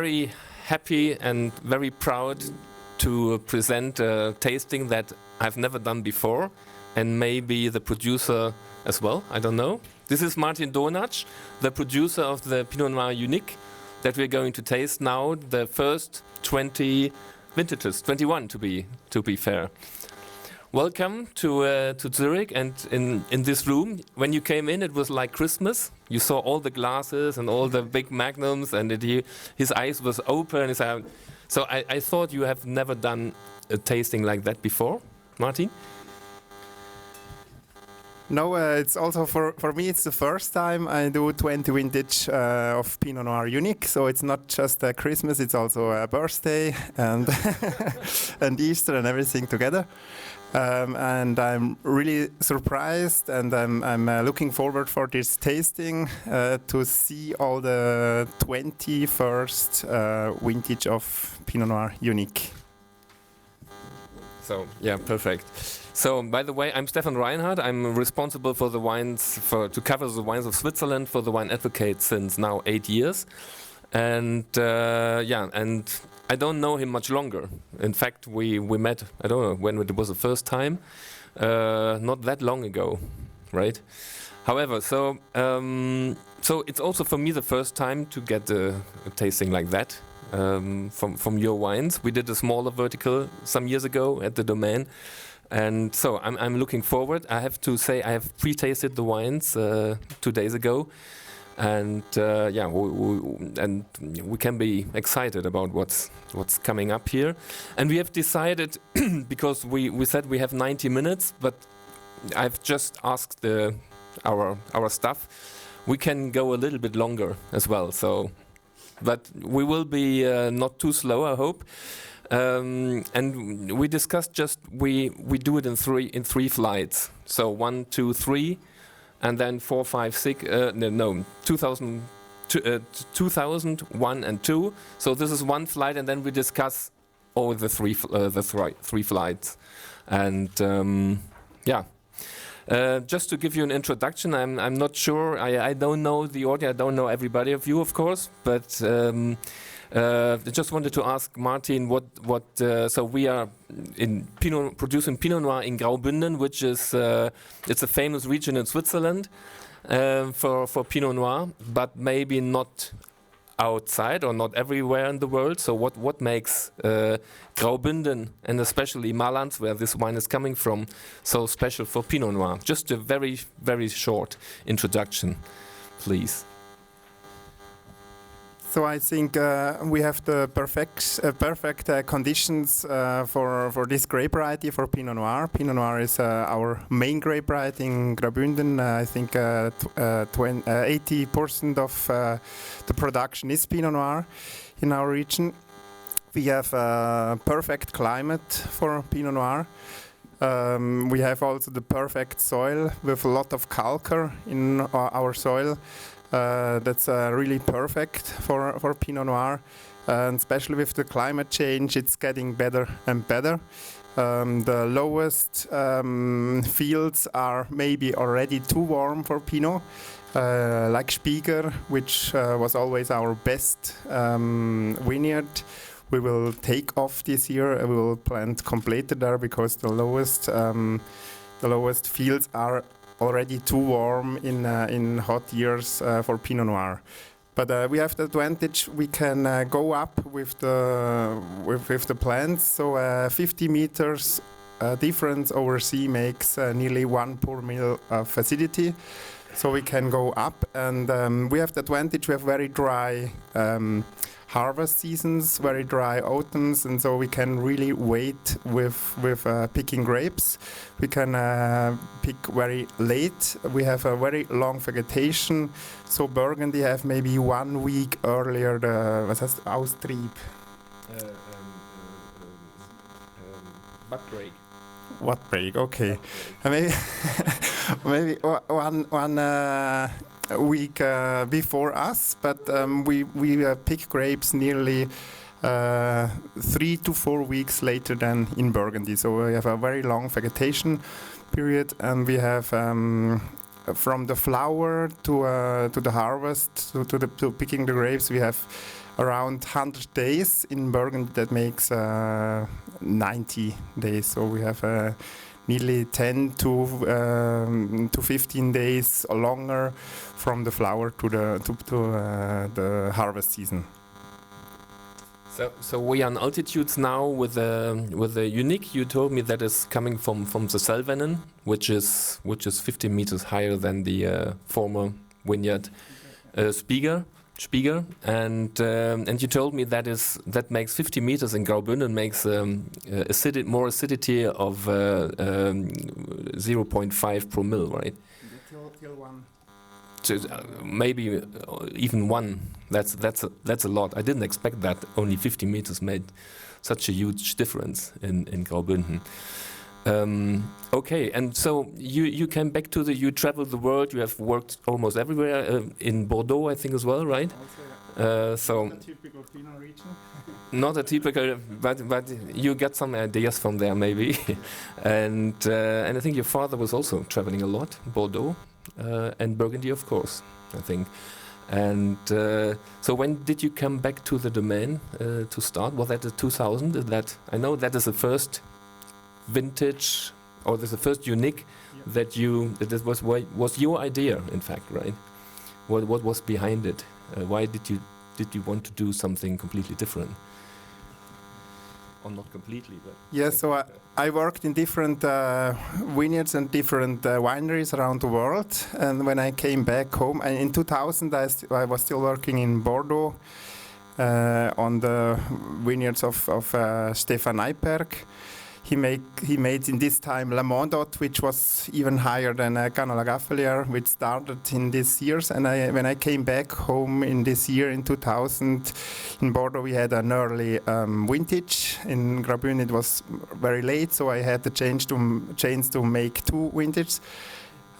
Very happy and very proud to present a tasting that I've never done before, and maybe the producer as well, I don't know. This is Martin Donac, the producer of the Pinot Noir Unique that we're going to taste now, the first 20 vintages, 21 to be fair. Welcome to Zurich, and in this room. When you came in, it was like Christmas. You saw all the glasses and all the big magnums, and his eyes was open. So I thought you have never done a tasting like that before, Martin? No, it's also for me, it's the first time I do 20 vintage of Pinot Noir Unique. So it's not just Christmas, it's also a birthday and, and Easter and everything together. And I'm really surprised, and I'm looking forward for this tasting to see all the 21st vintage of Pinot Noir Unique. So, yeah, perfect. So, by the way, I'm Stefan Reinhardt. I'm responsible for the wines, to cover the wines of Switzerland for the Wine Advocate since now 8 years. And and I don't know him much longer. In fact, we met, I don't know when it was the first time, not that long ago, right? However, so it's also for me the first time to get a tasting like that from your wines. We did a smaller vertical some years ago at the Domain. And so I'm looking forward. I have to say I have pre-tasted the wines 2 days ago. And we can be excited about what's coming up here. And we have decided, because we said we have 90 minutes, but I've just asked our staff, we can go a little bit longer as well. So, but we will be not too slow, I hope. And we discussed we do it in three flights. So 1, 2, 3. And then 4, 5, 6, 2000, 2001 and 2. So this is one flight, and then we discuss all the three flights. And just to give you an introduction, I'm not sure. I don't know the audience. I don't know everybody of you, of course, but. I just wanted to ask Martin so we are producing Pinot Noir in Graubünden, which is it's a famous region in Switzerland for Pinot Noir, but maybe not outside or not everywhere in the world. So what makes Graubünden, and especially Malanz, where this wine is coming from, so special for Pinot Noir? Just a very, very short introduction, please. So I think we have the perfect conditions for this grape variety for Pinot Noir. Pinot Noir is our main grape variety in Graubünden. I think 80% of the production is Pinot Noir in our region. We have a perfect climate for Pinot Noir. We have also the perfect soil with a lot of calcar in our soil. That's really perfect for Pinot Noir, and especially with the climate change, it's getting better and better. The lowest fields are maybe already too warm for Pinot, like Spieger, which was always our best vineyard. We will take off this year. We will plant completely there because the lowest fields are already too warm in hot years for Pinot Noir. But we have the advantage, we can go up with the plants. So 50 meters difference over sea makes nearly 1 per mil of acidity. So we can go up, and we have the advantage, we have very dry harvest seasons, very dry autumns, and so we can really wait with picking grapes. We can pick very late. We have a very long vegetation. So Burgundy have maybe 1 week earlier the Austrieb. Bud break. What break? Okay, maybe maybe one week before us, but we pick grapes nearly 3 to 4 weeks later than in Burgundy. So we have a very long vegetation period, and we have from the flower to the harvest to picking the grapes, we have around 100 days. In Burgundy, that makes 90 days. So we have nearly 10 to 15 days longer from the flower to the harvest season. So we are on altitudes now with a unique. You told me that is coming from the Selvanen, which is 50 meters higher than the former vineyard Spiger, and you told me that makes 50 meters in Graubünden makes more acidity of 0.5 promille, right? Till one. So, maybe even one. That's a lot. I didn't expect that. Only 50 meters made such a huge difference in Graubünden. Okay, and so you came back to you traveled the world. You have worked almost everywhere in Bordeaux, I think, as well, right? So not a typical Pinot region. Not a typical, but you got some ideas from there, maybe. and I think your father was also traveling a lot, Bordeaux and Burgundy, of course, I think. And so when did you come back to the domain to start? Was that 2000? I know that is the first vintage, or this is the first unique that was your idea, in fact, right? What was behind it? Why did you want to do something completely different? Or not completely, but yes. So I worked in different vineyards and different wineries around the world. And when I came back home, and in 2000, I was still working in Bordeaux on the vineyards of Stefan Eiperg. He made in this time La Mondot, which was even higher than Cano-la-Gaffelière, which started in these years. And when I came back home in this year, in 2000, in Bordeaux, we had an early vintage. In Graubünden, it was very late, so I had the chance to make two vintages.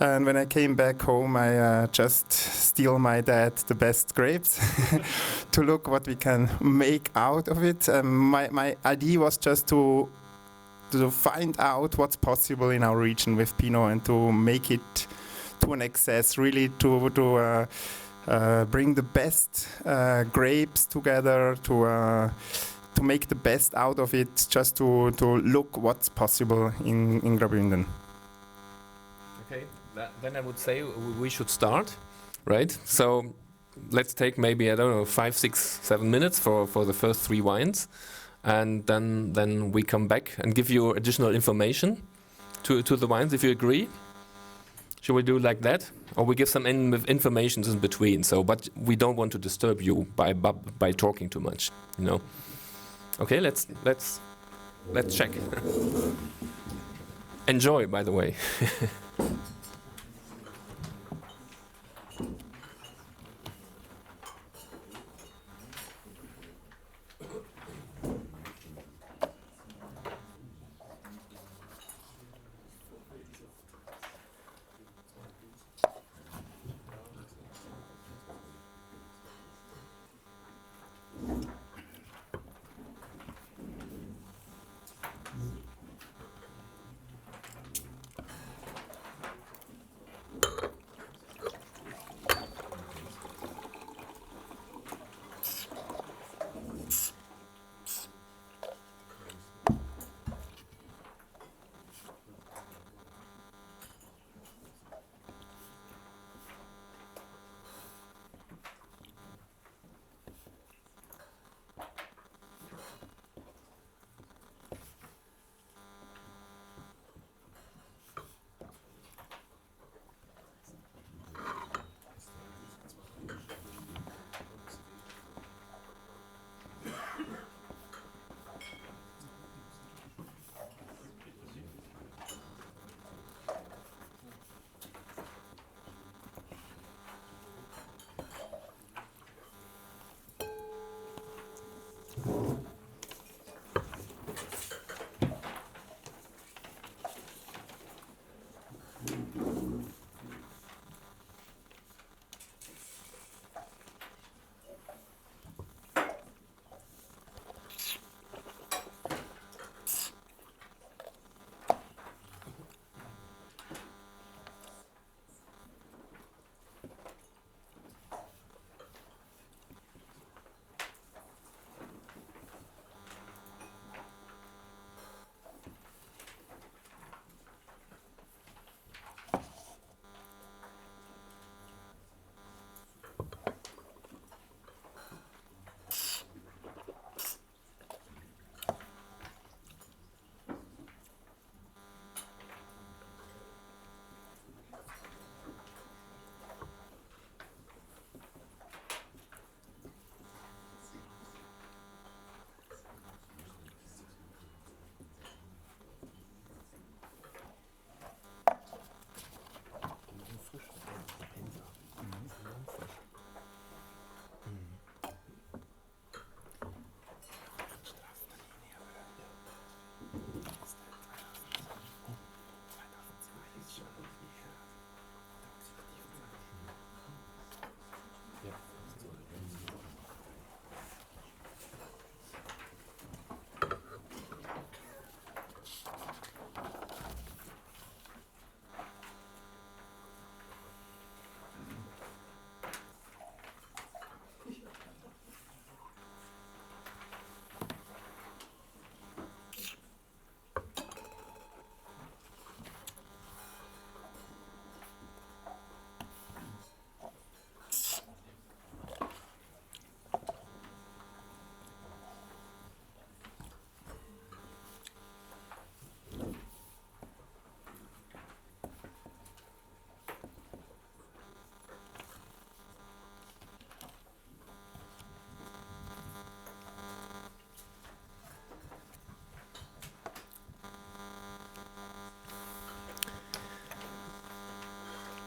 And when I came back home, I just steal my dad the best grapes to look what we can make out of it. My idea was just to find out what's possible in our region with Pinot and to make it to an excess, really to bring the best grapes together, to make the best out of it, just to look what's possible in Graubünden. Okay, then I would say we should start, right? So let's take maybe, I don't know, 5, 6, 7 minutes for the first 3 wines. And then we come back and give you additional information to the wines, if you agree. Should we do like that, or we give some information in between? So, but we don't want to disturb you by talking too much, you know. Okay, let's check. Enjoy, by the way.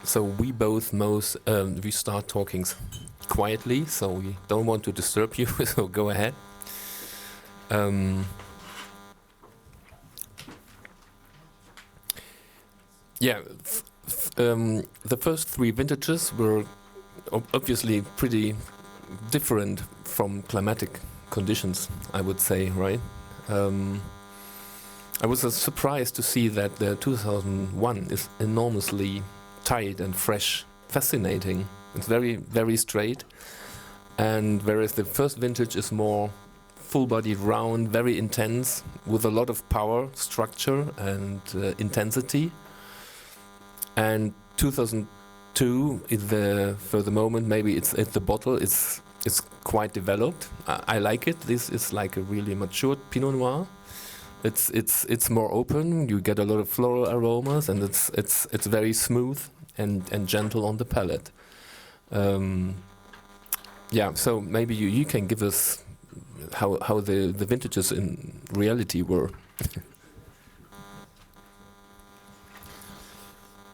So we both we start talking quietly, so we don't want to disturb you. So go ahead. Yeah, the first three vintages were obviously pretty different from climatic conditions, I would say, right? I was surprised to see that the 2001 is enormously tight and fresh, fascinating. It's very, very straight. And whereas the first vintage is more full-bodied, round, very intense, with a lot of power, structure, and intensity. And 2002, for the moment, maybe it's at the bottle. It's quite developed. I like it. This is like a really matured Pinot Noir. It's more open. You get a lot of floral aromas, and it's very smooth and gentle on the palate. Yeah. So maybe you can give us how the vintages in reality were.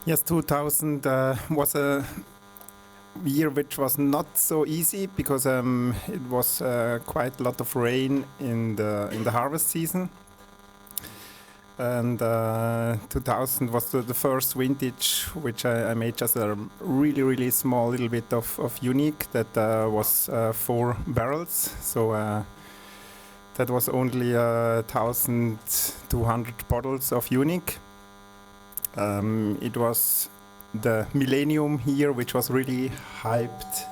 Yes, 2000 was a year which was not so easy because it was quite a lot of rain in the harvest season, and 2000 was the first vintage which I made just a really small little bit of unique that was 4 barrels. So that was only 1,200 bottles of unique. It was the Millennium year, which was really hyped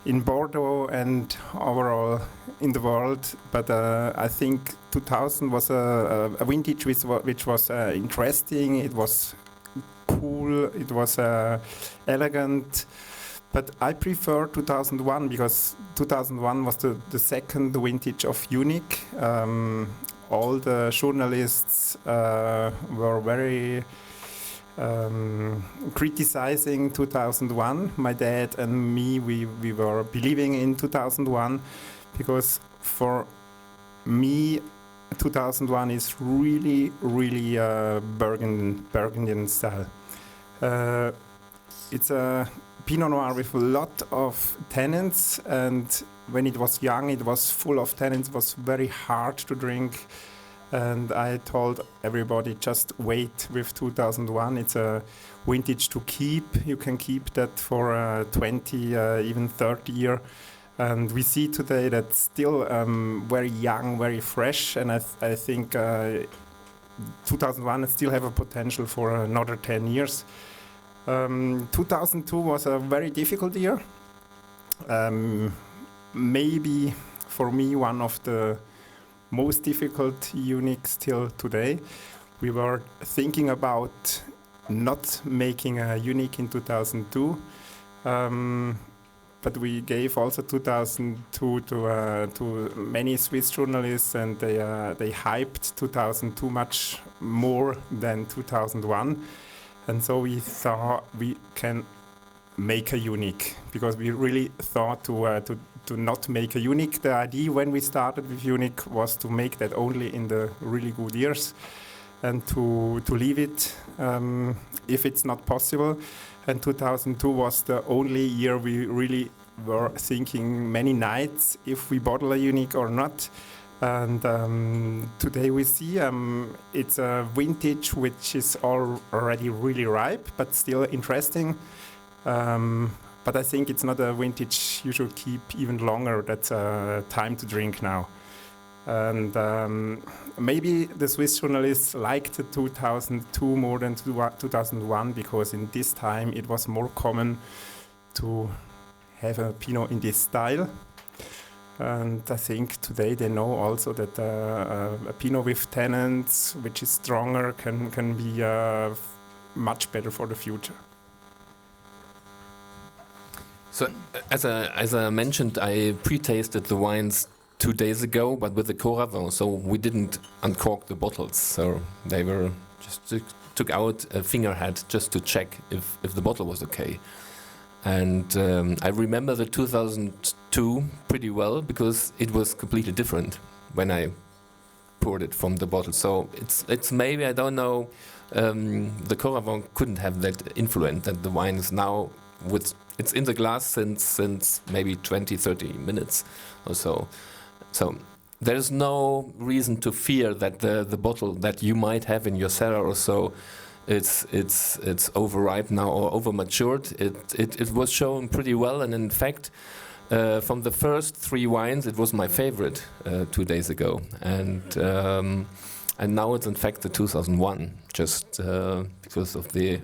in Bordeaux and overall in the world. But I think 2000 was a vintage which was interesting. It was cool. It was elegant. But I prefer 2001 because 2001 was the second vintage of unique. All the journalists were very criticizing 2001. My dad and me, we were believing in 2001 because for me, 2001 is really Burgundian style. It's a Pinot Noir with a lot of tannins, and when it was young, it was full of tannins. It was very hard to drink, and I told everybody just wait with 2001. It's a vintage to keep. You can keep that for 20, even 30 years. And we see today that still very young, very fresh, and I think 2001 still have a potential for another 10 years. 2002 was a very difficult year. Maybe for me one of the most difficult uniques till today. We were thinking about not making a unique in 2002, but we gave also 2002 to many Swiss journalists, and they hyped 2002 much more than 2001. And so we thought we can make a unique because we really thought to not make a unique. The idea when we started with unique was to make that only in the really good years and to leave it if it's not possible. And 2002 was the only year we really were thinking many nights if we bottle a unique or not. And today we see it's a vintage which is already really ripe, but still interesting. But I think it's not a vintage you should keep even longer. That's time to drink now. And maybe the Swiss journalists liked 2002 more than 2001 because in this time it was more common to have a Pinot in this style. And I think today they know also that a Pinot with tannins, which is stronger, can be much better for the future. So, as I mentioned, I pre-tasted the wines 2 days ago, but with the Coravin, so we didn't uncork the bottles. So they were just took out a finger head just to check if the bottle was okay. And I remember the 2002 pretty well because it was completely different when I poured it from the bottle. So it's maybe, I don't know, the Coravon couldn't have that influence that the wine is now it's in the glass since maybe 20-30 minutes or so. So there's no reason to fear that the bottle that you might have in your cellar or so it's overripe now or over matured. It was shown pretty well, and in fact from the first 3 wines it was my favorite 2 days ago, and now it's in fact the 2001, just because of the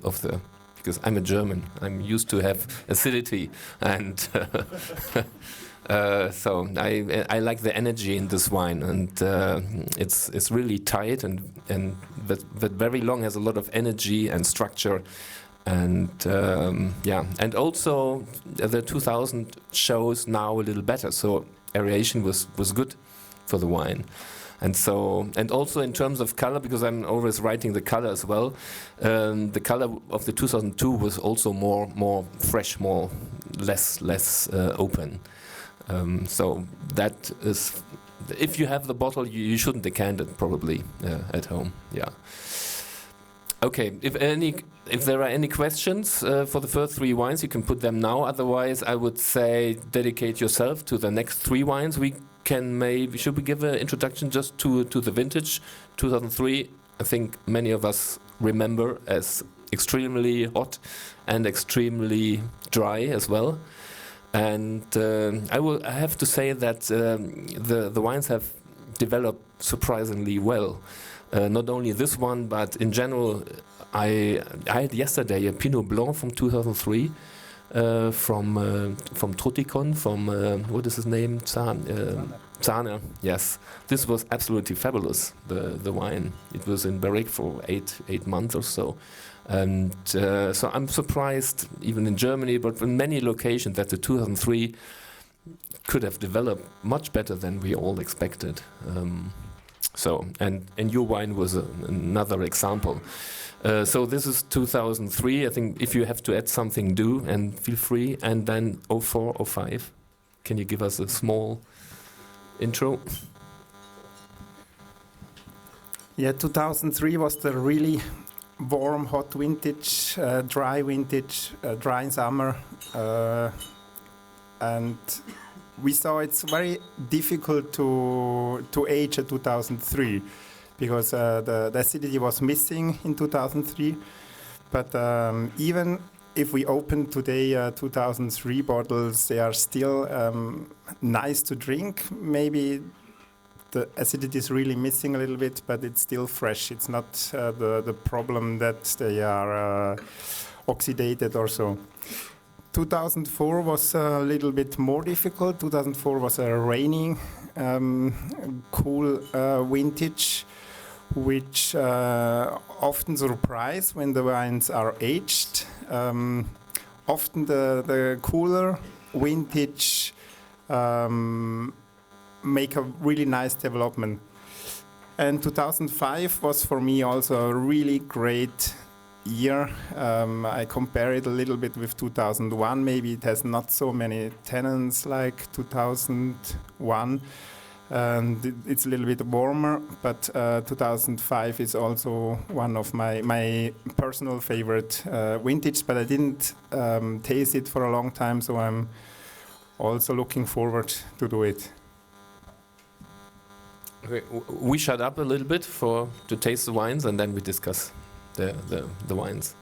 because I'm a German, I'm used to have acidity, and so I like the energy in this wine, and it's really tight and but very long, has a lot of energy and structure, and and also the 2000 shows now a little better, so aeration was good for the wine. And so, and also in terms of color, because I'm always writing the color as well, the color of the 2002 was also more fresh, less open. So that is, if you have the bottle, you shouldn't decant it probably at home. Yeah. Okay. If there are any questions for the first 3 wines, you can put them now. Otherwise, I would say dedicate yourself to the next 3 wines. Should we give an introduction just to the vintage 2003? I think many of us remember as extremely hot and extremely dry as well. And I have to say that the wines have developed surprisingly well. Not only this one, but in general, I had yesterday a Pinot Blanc from 2003. From Troticon, from what is his name? Zahner. Yes, this was absolutely fabulous. The wine. It was in barrique for 8 months or so, and so I'm surprised, even in Germany, but in many locations, that the 2003 could have developed much better than we all expected. So, and your wine was another example. So this is 2003. I think if you have to add something, do, and feel free. And then 04, 05. Can you give us a small intro? Yeah, 2003 was the really warm, hot vintage, dry vintage, dry summer. And we saw it's very difficult to age a 2003. Because the acidity was missing in 2003. But even if we open today 2003 bottles, they are still nice to drink. Maybe the acidity is really missing a little bit, but it's still fresh. It's not the problem that they are oxidated or so. 2004 was a little bit more difficult. 2004 was a rainy, cool vintage, which often surprise when the wines are aged. Often the cooler vintage make a really nice development. And 2005 was for me also a really great year. I compare it a little bit with 2001. Maybe it has not so many tenants like 2001. And it's a little bit warmer, but 2005 is also one of my personal favorite vintage, but I didn't taste it for a long time, so I'm also looking forward to do it. Okay, we shut up a little bit to taste the wines, and then we discuss the wines.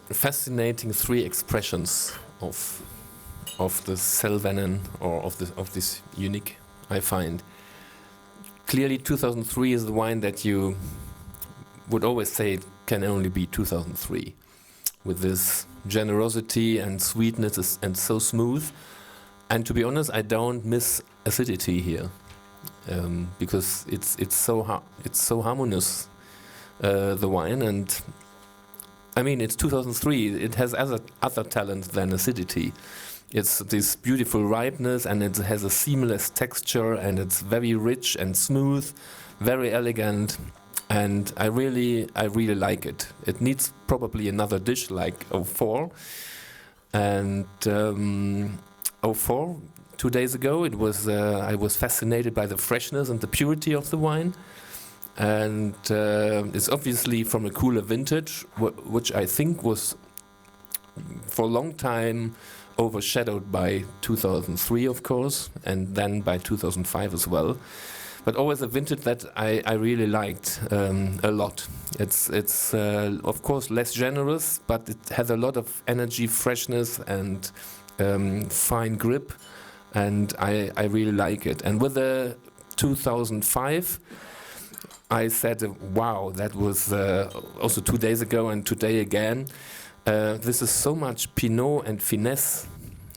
Fascinating three expressions of the Selvanen, or of this unique, I find. Clearly 2003 is the wine that you would always say it can only be 2003, with this generosity and sweetness and so smooth. And to be honest, I don't miss acidity here, because it's so harmonious, the wine. And I mean, it's 2003. It has other talent than acidity. It's this beautiful ripeness, and it has a seamless texture, and it's very rich and smooth, very elegant, and I really like it. It needs probably another dish like 04. And 04, 2 days ago, it was I was fascinated by the freshness and the purity of the wine. And it's obviously from a cooler vintage, which I think was for a long time overshadowed by 2003, of course, and then by 2005 as well. But always a vintage that I really liked a lot. It's of course less generous, but it has a lot of energy, freshness, and fine grip, and I really like it. And with the 2005, I said, wow, that was also 2 days ago and today again. This is so much Pinot and finesse.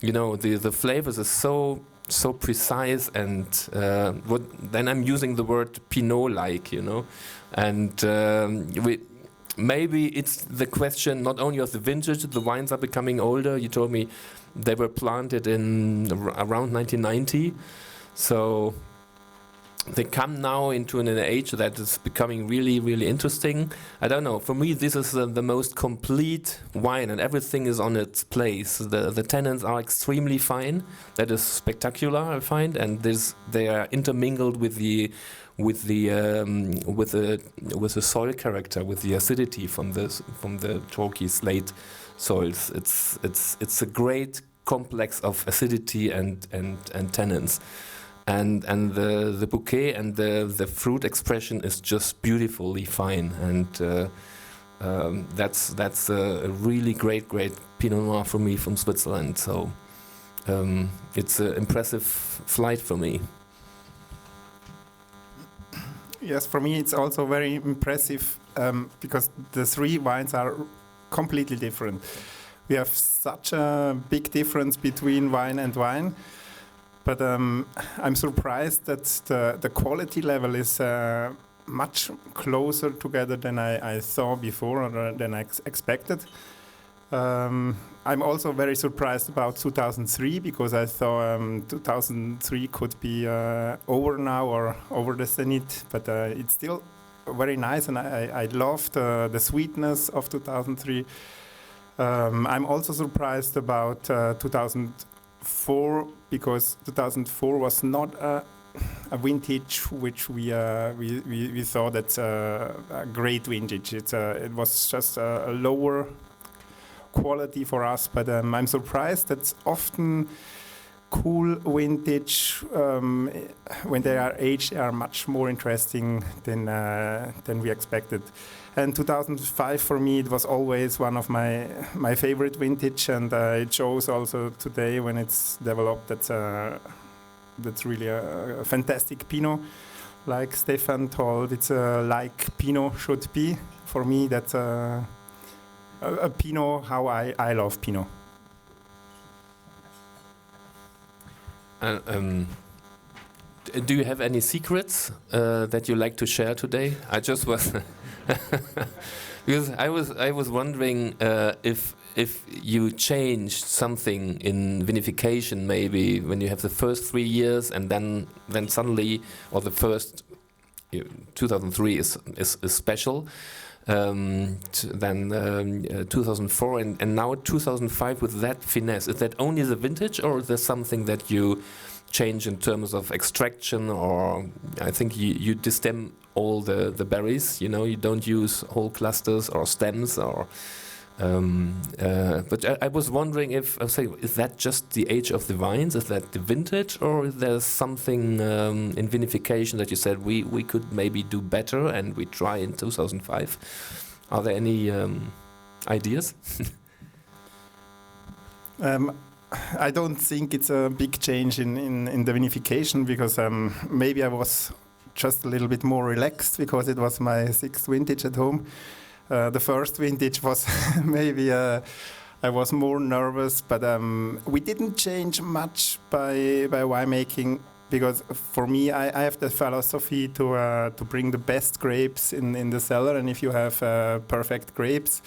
You know, the flavors are so precise, and then I'm using the word Pinot-like, you know. And maybe it's the question not only of the vintage, the wines are becoming older. You told me they were planted in around 1990. So they come now into an age that is becoming really, really interesting. I don't know. For me, this is the most complete wine, and everything is on its place. The tannins are extremely fine. That is spectacular, I find, and they are intermingled with the soil character, with the acidity from the chalky slate soils. It's a great complex of acidity and tannins. And the bouquet and the fruit expression is just beautifully fine, and that's a really great Pinot Noir for me from Switzerland. So it's an impressive flight for me. Yes, for me it's also very impressive, because the three wines are completely different. We have such a big difference between wine and wine. But I'm surprised that the quality level is much closer together than I saw before, or than I expected. I'm also very surprised about 2003, because I thought 2003 could be over now, or over the zenith, but it's still very nice, and I love the sweetness of 2003. I'm also surprised about 2004, because 2004 was not a a vintage which we thought that's a great vintage. It was just a lower quality for us, but I'm surprised that's often cool vintage when they are aged are much more interesting than we expected. And 2005 for me, it was always one of my favorite vintage, and it shows also today when it's developed. That's really a fantastic Pinot, like Stefan told. It's like Pinot should be. For me, that's a Pinot how I love Pinot. Do you have any secrets that you like to share today? I just was because I was wondering if you changed something in vinification, maybe when you have the first 3 years and then suddenly, or the first 2003 is special. Then 2004 and now 2005 with that finesse. Is that only the vintage, or is there something that you change in terms of extraction? Or I think you destem all the berries. You don't use whole clusters or stems or. But I was wondering is that just the age of the vines? Is that the vintage, or is there something in vinification that you said we could maybe do better and we try in 2005? Are there any ideas? I don't think it's a big change in the vinification, because maybe I was just a little bit more relaxed because it was my 6th vintage at home. The first vintage was maybe I was more nervous, but we didn't change much by winemaking, because for me I have the philosophy to bring the best grapes in the cellar, and if you have perfect grapes,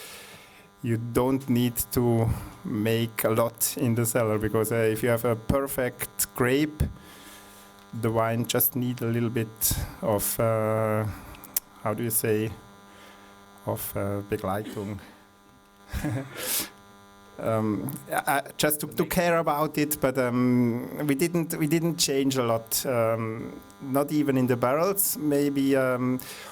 you don't need to make a lot in the cellar, because if you have a perfect grape, the wine just needs a little bit of how do you say? Of Begleitung. Just to care about it, but we didn't change a lot. Not even in the barrels. Maybe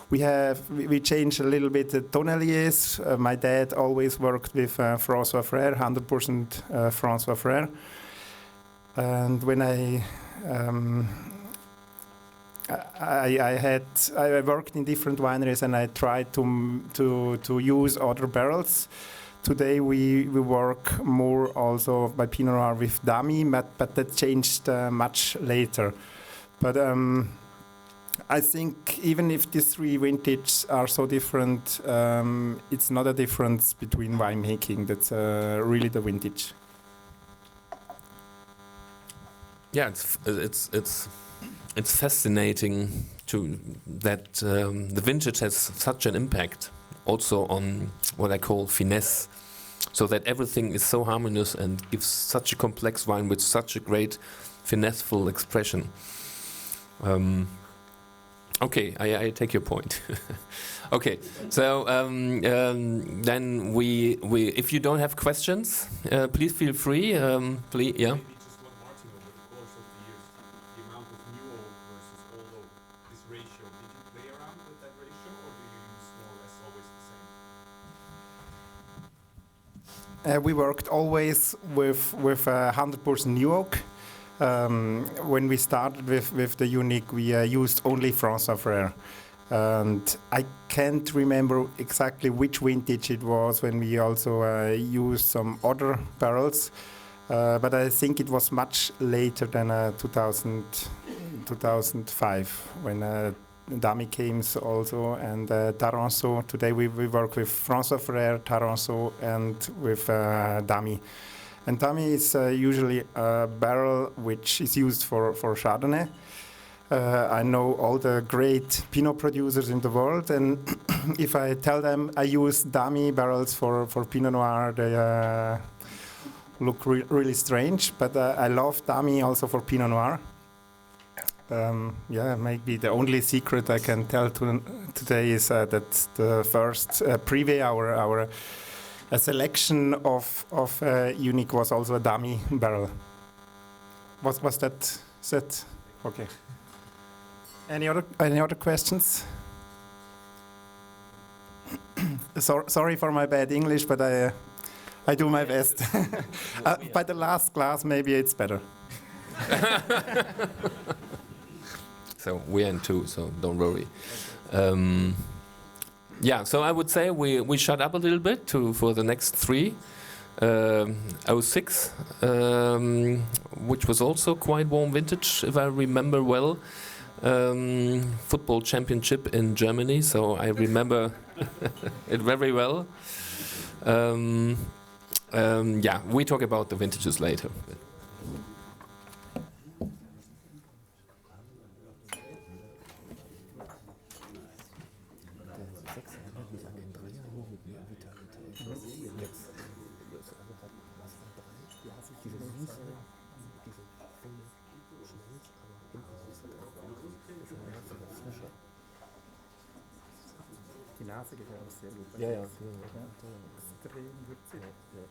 we changed a little bit the tonneliers. My dad always worked with François Frère, 100% François Frère, and when I worked in different wineries and I tried to use other barrels. Today we work more also by Pinot Noir with Damy, but that changed much later. But I think even if these 3 vintages are so different, it's not a difference between winemaking. That's really the vintage. Yeah, it's fascinating that the vintage has such an impact also on what I call finesse, so that everything is so harmonious and gives such a complex wine with such a great finesseful expression. Okay, I take your point. Okay, so then we if you don't have questions, please feel free. Please, yeah. We worked always with 100% new oak. When we started with the Unique, we used only François Frère. And I can't remember exactly which vintage it was when we also used some other barrels. But I think it was much later than 2005 when Damy came also, and Taranceau. Today we work with François Frère, Taranceau, and with Damy. And Damy is usually a barrel which is used for Chardonnay. I know all the great Pinot producers in the world, and if I tell them I use Damy barrels for Pinot Noir, they look really strange. But I love Damy also for Pinot Noir. Yeah, maybe the only secret I can tell today is that the first privé, our selection of Unique was also a Damy barrel. Was that set? Okay. Any other questions? Sorry for my bad English, but I do my best. By the last class, maybe it's better. So we're in two, so don't worry. Yeah, so I would say we shut up a little bit for the next three. 06, which was also quite warm vintage, if I remember well. Football championship in Germany, so I remember it very well. Yeah, we talk about the vintages later. Die Nase geht ja auch sehr gut. Ja, ja. Extrem würzig. Ja.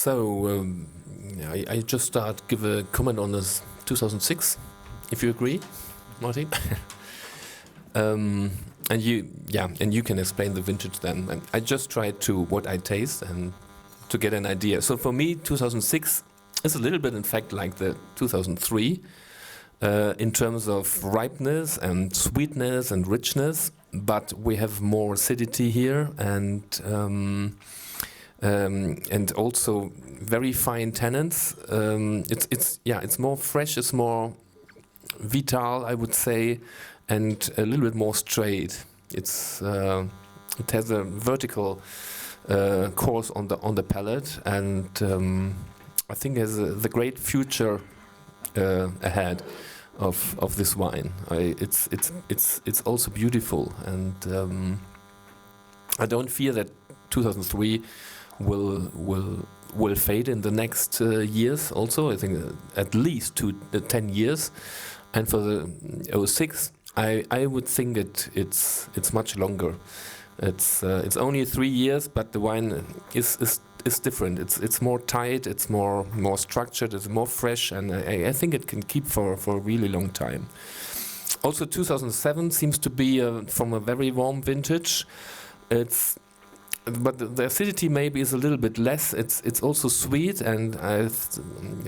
So I just give a comment on this 2006, if you agree, Martin. And you can explain the vintage then. And I just tried to what I taste, and to get an idea. So for me, 2006 is a little bit, in fact, like the 2003 in terms of ripeness and sweetness and richness. But we have more acidity here, and also very fine tannins. It's more fresh. It's more vital, I would say, and a little bit more straight. It has a vertical course on the palate, and I think has the great future ahead of this wine. It's also beautiful, and I don't fear that 2003 will fade in the next years. Also, I think at least 10 years, and for the 06, I would think it's much longer. It's only 3 years, but the wine is different. It's more tight. It's more structured. It's more fresh, and I think it can keep for a really long time. Also, 2007 seems to be from a very warm vintage. But the acidity maybe is a little bit less. It's also sweet, and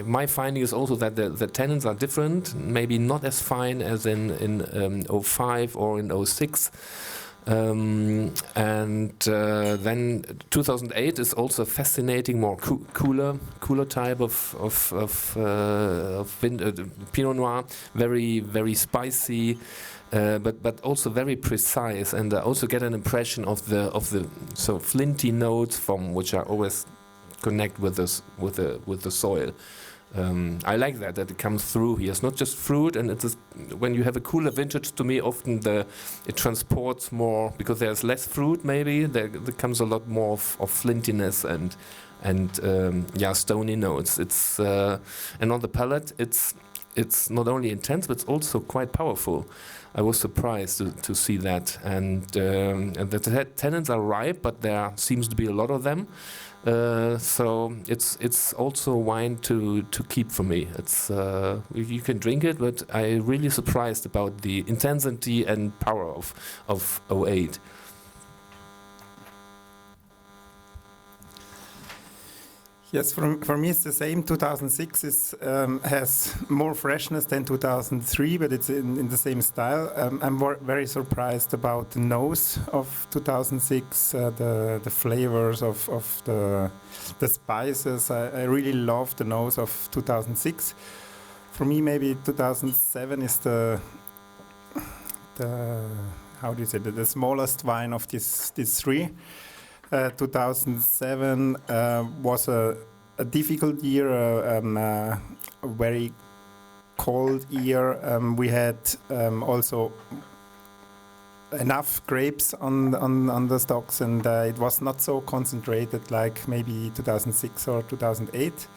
my finding is also that the tannins are different. Maybe not as fine as in 05 or in 06. And then 2008 is also fascinating, more cooler type of Pinot Noir, very spicy, but also very precise, and I also get an impression of the so flinty notes from which I always connect with the soil. I like that it comes through here. It's not just fruit, and when you have a cooler vintage, to me often it transports more because there's less fruit. Maybe there comes a lot more of flintiness and stony notes. And on the palate, it's not only intense, but it's also quite powerful. I was surprised to see that, and the tannins are ripe, but there seems to be a lot of them. So it's also wine to keep for me. You can drink it, but I'm really surprised about the intensity and power of 08. Yes, for me it's the same. 2006 has more freshness than 2003, but it's in the same style. I'm very surprised about the nose of 2006, the flavors of the spices. I really love the nose of 2006. For me, maybe 2007 is the how do you say, the smallest wine of these three. 2007 was a difficult year, a very cold year. We had also enough grapes on the stocks, and it was not so concentrated like maybe 2006 or 2008.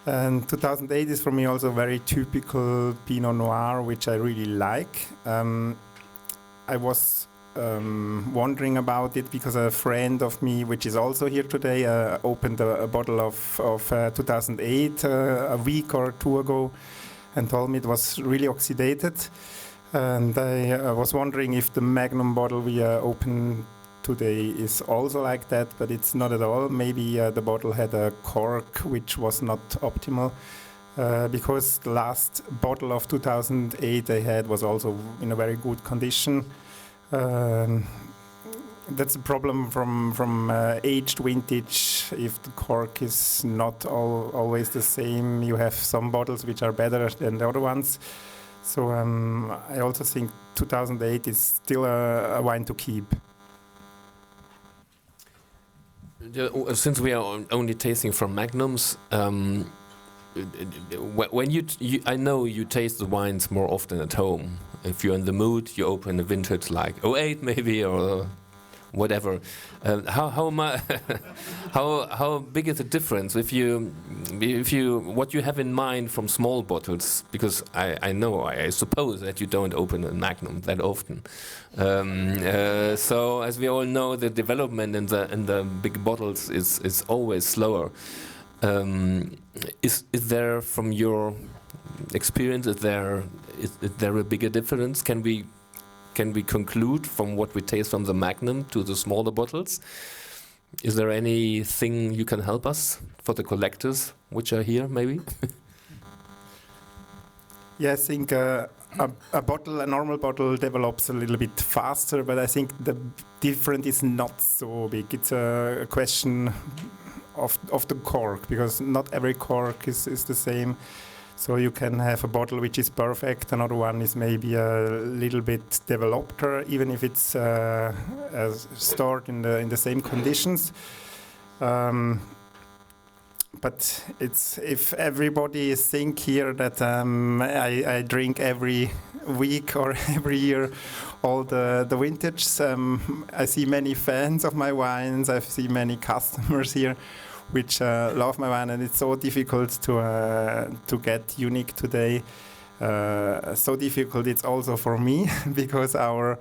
And 2008 is for me also a very typical Pinot Noir, which I really like. I was wondering about it because a friend of me, which is also here today, opened a bottle of 2008 a week or two ago and told me it was really oxidated. And I was wondering if the Magnum bottle we open today is also like that, but it's not at all. Maybe the bottle had a cork which was not optimal. Because the last bottle of 2008 I had was also in a very good condition. That's a problem from aged vintage. If the cork is not always the same, you have some bottles which are better than the other ones. So I also think 2008 is still a wine to keep. Since we are only tasting from Magnums, when I know you taste the wines more often at home. If you're in the mood, you open a vintage like 08 maybe or whatever. How big is the difference if you what you have in mind from small bottles? Because I suppose that you don't open a Magnum that often. So as we all know, the development in the big bottles is always slower. Is there, from your experience, is there a bigger difference? Can we conclude from what we taste from the Magnum to the smaller bottles? Is there anything you can help us for the collectors which are here, maybe? Yeah, I think a normal bottle develops a little bit faster, but I think the difference is not so big. It's a question of the cork, because not every cork is the same. So you can have a bottle which is perfect, another one is maybe a little bit developed, even if it's stored in the same conditions. But it's, if everybody think here that I drink every week or every year all the vintage, I see many fans of my wines, I see many customers here which love my wine, and it's so difficult to get unique today. So difficult it's also for me because our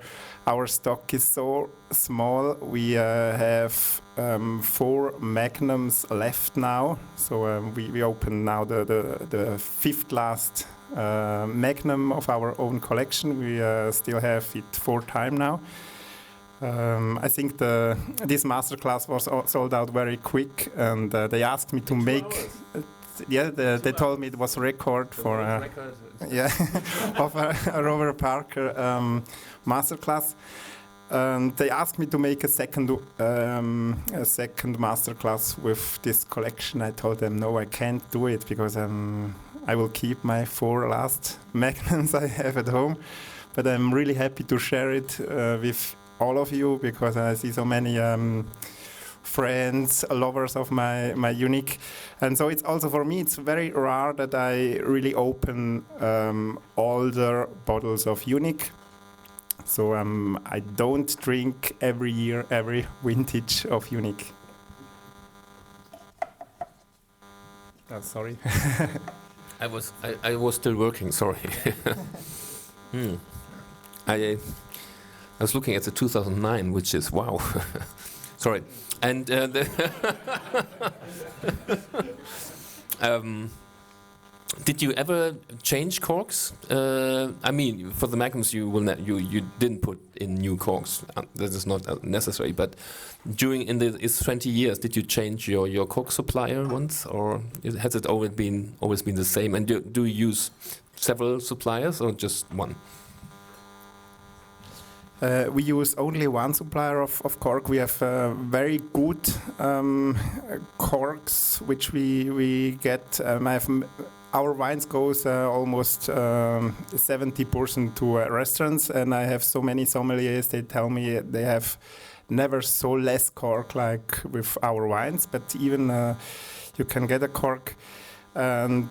stock is so small. We have 4 magnums left now, so we open now the 5th last magnum of our own collection. We still have it 4 times now. I think this masterclass was sold out very quick, and they asked me to make. They told me it was a record for of a Robert Parker masterclass. They asked me to make a second masterclass with this collection. I told them no, I can't do it because I will keep my 4 last magnums I have at home. But I'm really happy to share it with all of you, because I see so many friends, lovers of my unique. And so it's also for me, it's very rare that I really open older bottles of unique. So I don't drink every year, every vintage of unique. Sorry. I was still working, sorry. I was looking at the 2009, which is wow. Sorry. And did you ever change corks? I mean, for the magnums, you didn't put in new corks. That is not necessary. But during these 20 years, did you change your cork supplier once, or has it always been the same? And do you use several suppliers or just one? We use only one supplier of cork. We have very good corks, which we get. Our wines goes almost 70% to restaurants, and I have so many sommeliers. They tell me they have never so less cork like with our wines. But even you can get a cork, and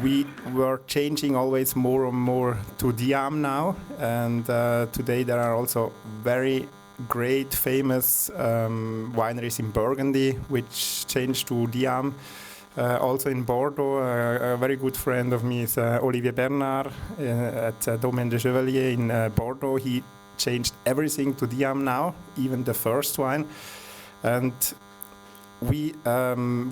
we were changing always more and more to Diam now, and today there are also very great famous wineries in Burgundy which changed to Diam. Also in Bordeaux, a very good friend of me is Olivier Bernard at Domaine de Chevalier in Bordeaux. He changed everything to Diam now, even the first wine, and we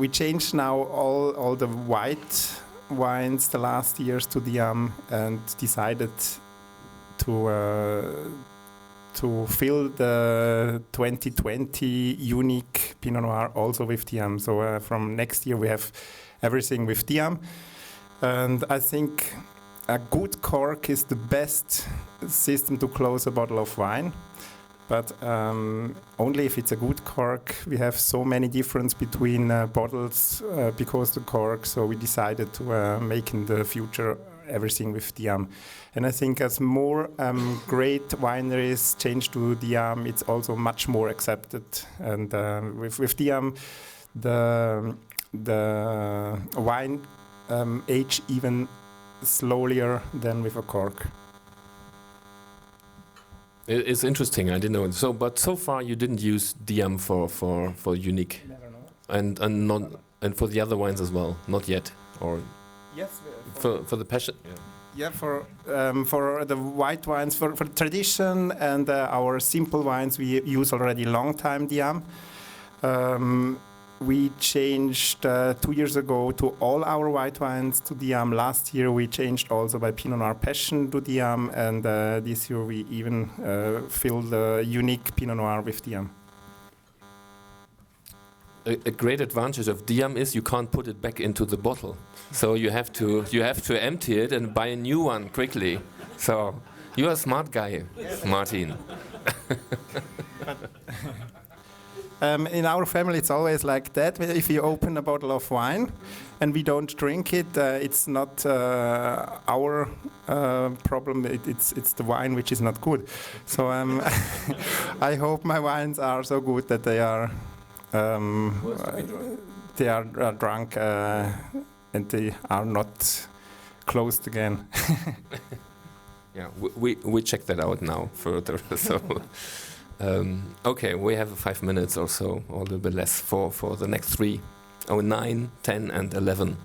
changed now all the white wines the last years to Diam, and decided to fill the 2020 unique Pinot Noir also with Diam. So from next year we have everything with Diam, and I think a good cork is the best system to close a bottle of wine. But only if it's a good cork. We have so many differences between bottles because the cork, so we decided to make in the future everything with Diam. And I think as more great wineries change to Diam, it's also much more accepted. And with Diam, the wine age even slower than with a cork. It's interesting. I didn't know. So, but so far you didn't use Diam for unique, Never know. and for the other wines as well. Not yet, or Yes. for the passion. Yeah, for the white wines, for tradition and our simple wines, we use already long time Diam. We changed 2 years ago to all our white wines to Diam. Last year we changed also by Pinot Noir Passion to Diam, and this year we even filled the unique Pinot Noir with Diam. a great advantage of Diam is you can't put it back into the bottle, so you have to empty it and buy a new one quickly. So you're a smart guy, Martin. In our family, it's always like that. If you open a bottle of wine and we don't drink it, it's not our problem. It's the wine which is not good. So I hope my wines are so good that they are drunk and they are not closed again. Yeah, we check that out now further. So. Okay, we have 5 minutes or so, or a little bit less, for the next three. 9, 10, and 11.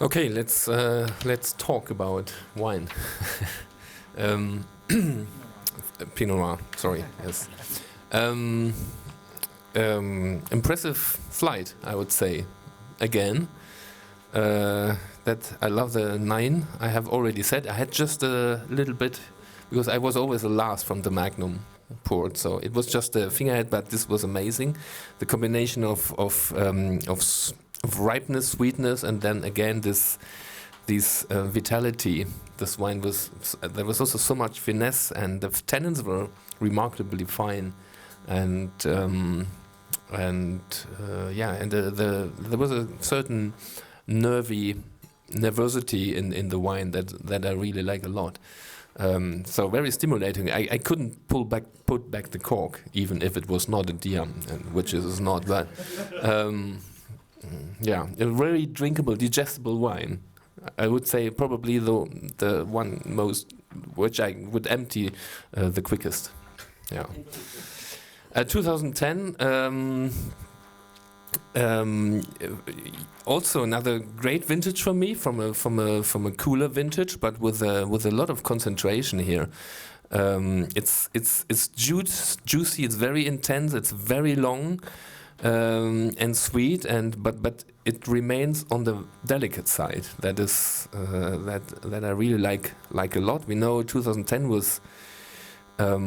Okay, let's talk about wine. um, Pinot Noir. Sorry. Yes. Impressive flight, I would say. Again, that I love the 9. I have already said I had just a little bit because I was always the last from the Magnum port, so it was just a fingerhead. But this was amazing. The combination of ripeness, sweetness, and then again this vitality. This wine there was also so much finesse, and the tannins were remarkably fine, and there was a certain nervosity in the wine that I really like a lot. So very stimulating. I couldn't put back the cork, even if it was not a Diam, which it is not. But a very drinkable, digestible wine. I would say probably the one most which I would empty the quickest. Yeah. 2010. Also another great vintage for me, from a cooler vintage, but with a lot of concentration here. It's juicy. It's very intense. It's very long and sweet, but it remains on the delicate side. That is that I really like a lot. We know 2010 was a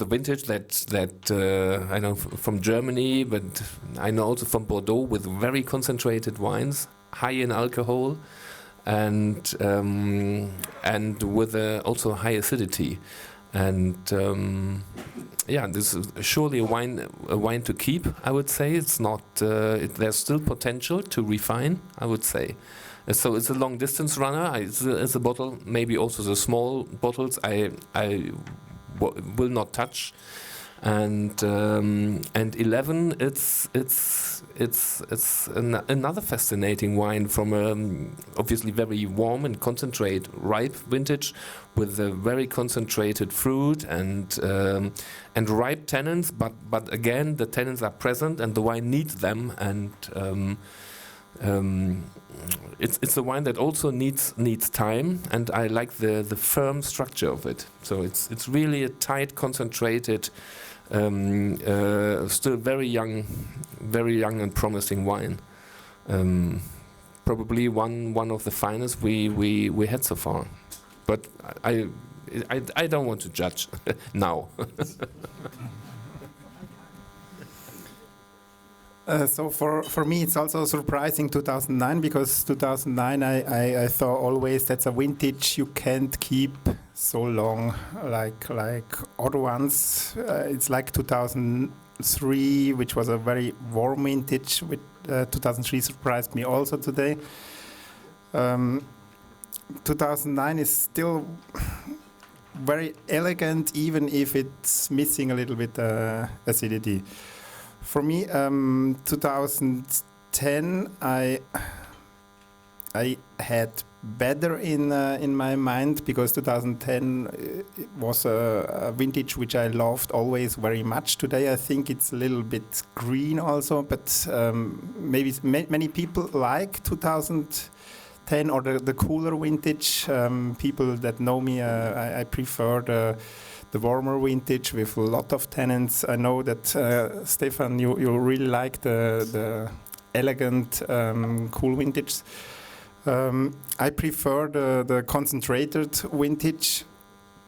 vintage that I know from Germany, but I know also from Bordeaux, with very concentrated wines, high in alcohol, and with also high acidity, and this is surely a wine to keep. I would say it's not. There's still potential to refine, I would say. So it's a long distance runner. It's a bottle, maybe also the small bottles I will not touch, and 11. It's another fascinating wine from obviously very warm and concentrate ripe vintage, with a very concentrated fruit and ripe tannins. But again, the tannins are present and the wine needs them, and it's a wine that also needs time, and I like the firm structure of it. So it's really a tight, concentrated, still very young and promising wine. Probably one of the finest we had so far. But I don't want to judge now. So for me, it's also surprising 2009, because 2009 I thought always that's a vintage you can't keep so long like other ones. It's like 2003, which was a very warm vintage. With 2003 surprised me also today. 2009 is still very elegant, even if it's missing a little bit acidity. For me, 2010, I had better in my mind, because 2010 was a vintage which I loved always very much. Today, I think it's a little bit green also, but maybe many people like 2010 or the cooler vintage. People that know me, I prefer the warmer vintage with a lot of tannins. I know that Stefan, you really like the elegant cool vintage. I prefer the concentrated vintage,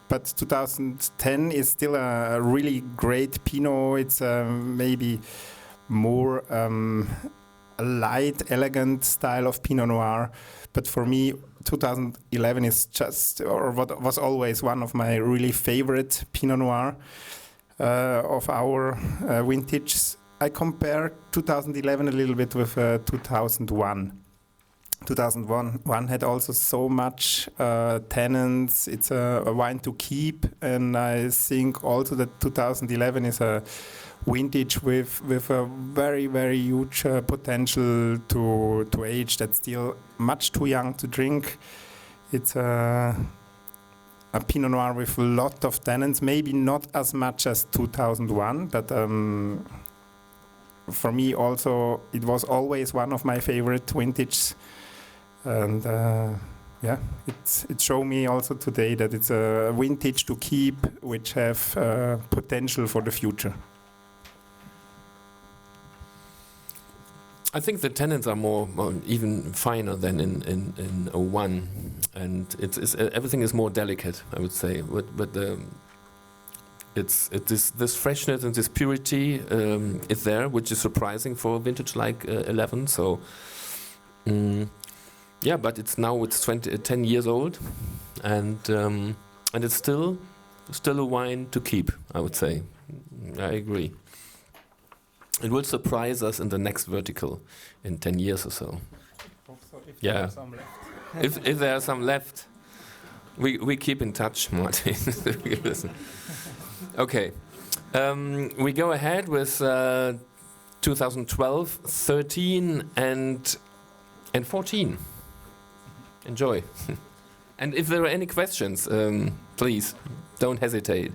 but 2010 is still a really great Pinot. It's maybe more a light, elegant style of Pinot Noir. But for me, 2011 is just, or what was always one of my really favorite Pinot Noir of our vintage. I compare 2011 a little bit with 2001. 2001 had also so much tannins. It's a wine to keep, and I think also that 2011 is a vintage with a very, very huge potential to age. That's still much too young to drink. It's a Pinot Noir with a lot of tannins, maybe not as much as 2001, but for me also it was always one of my favorite vintages. And yeah, it showed me also today that it's a vintage to keep, which have potential for the future. I think the tannins are more even finer than in 01, and it's everything is more delicate, I would say. But this freshness and this purity is there, which is surprising for a vintage like 11. So. Yeah, but it's 10 years old, and it's still a wine to keep, I would say. I agree. It will surprise us in the next vertical in 10 years or so. If Yeah. there are some left. If there are some left, we keep in touch, Martin. Okay, we go ahead with 2012, 13, and 14. Enjoy. And if there are any questions, please don't hesitate.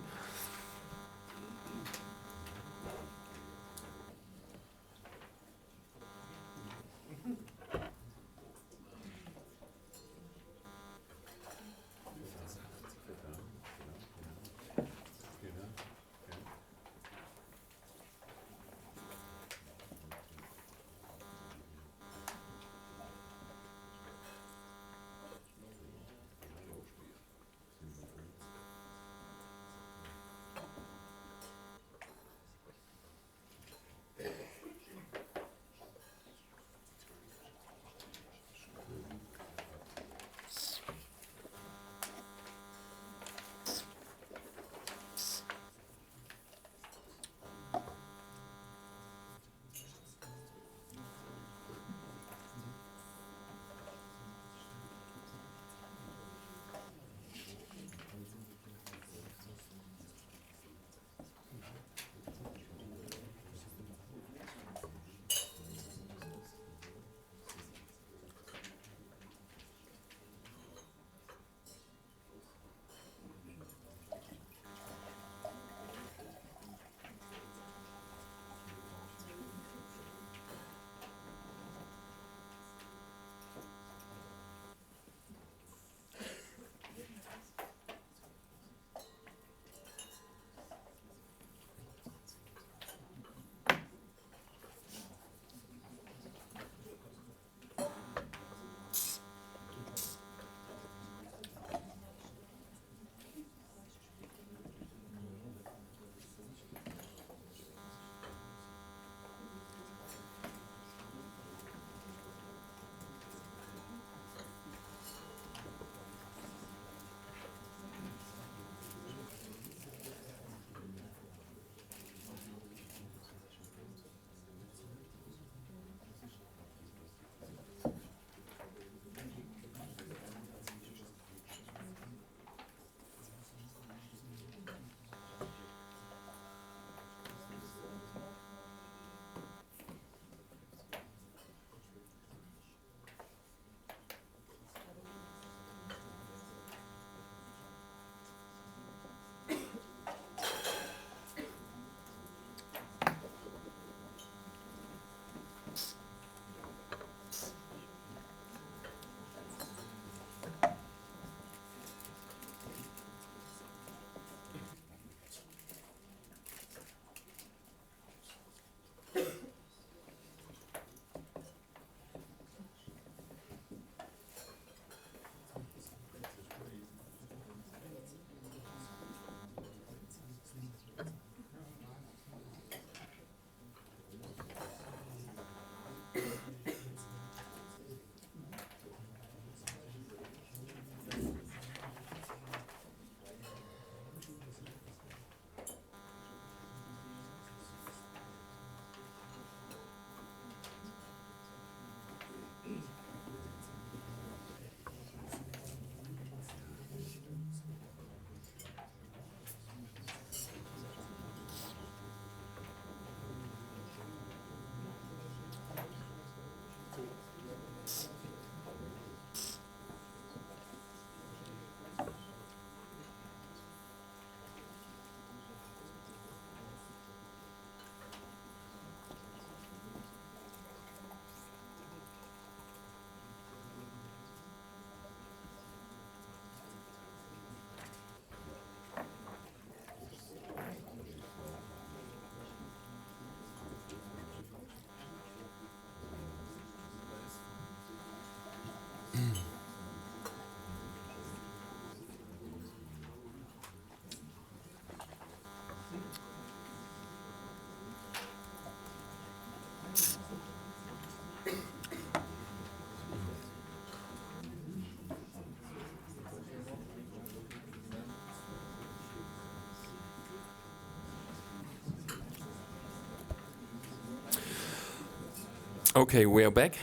Okay, we are back.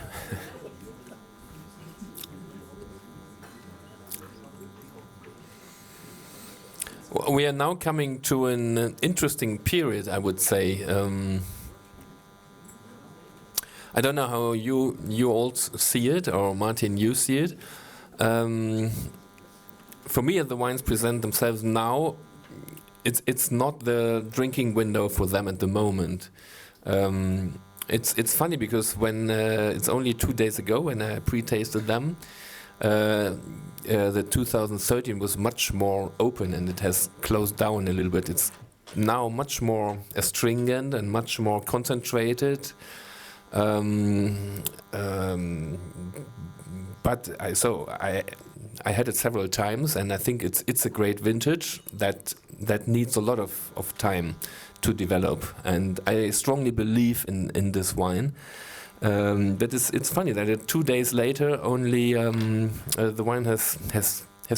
We are now coming to an interesting period, I would say. I don't know how you all see it, or Martin, you see it. For me, the wines present themselves now. It's not the drinking window for them at the moment. It's funny because when it's only 2 days ago when I pre-tasted them, the 2013 was much more open and it has closed down a little bit. It's now much more astringent and much more concentrated. But I had it several times, and I think it's a great vintage that needs a lot of time to develop. And I strongly believe in this wine. But it's funny that 2 days later, only the wine has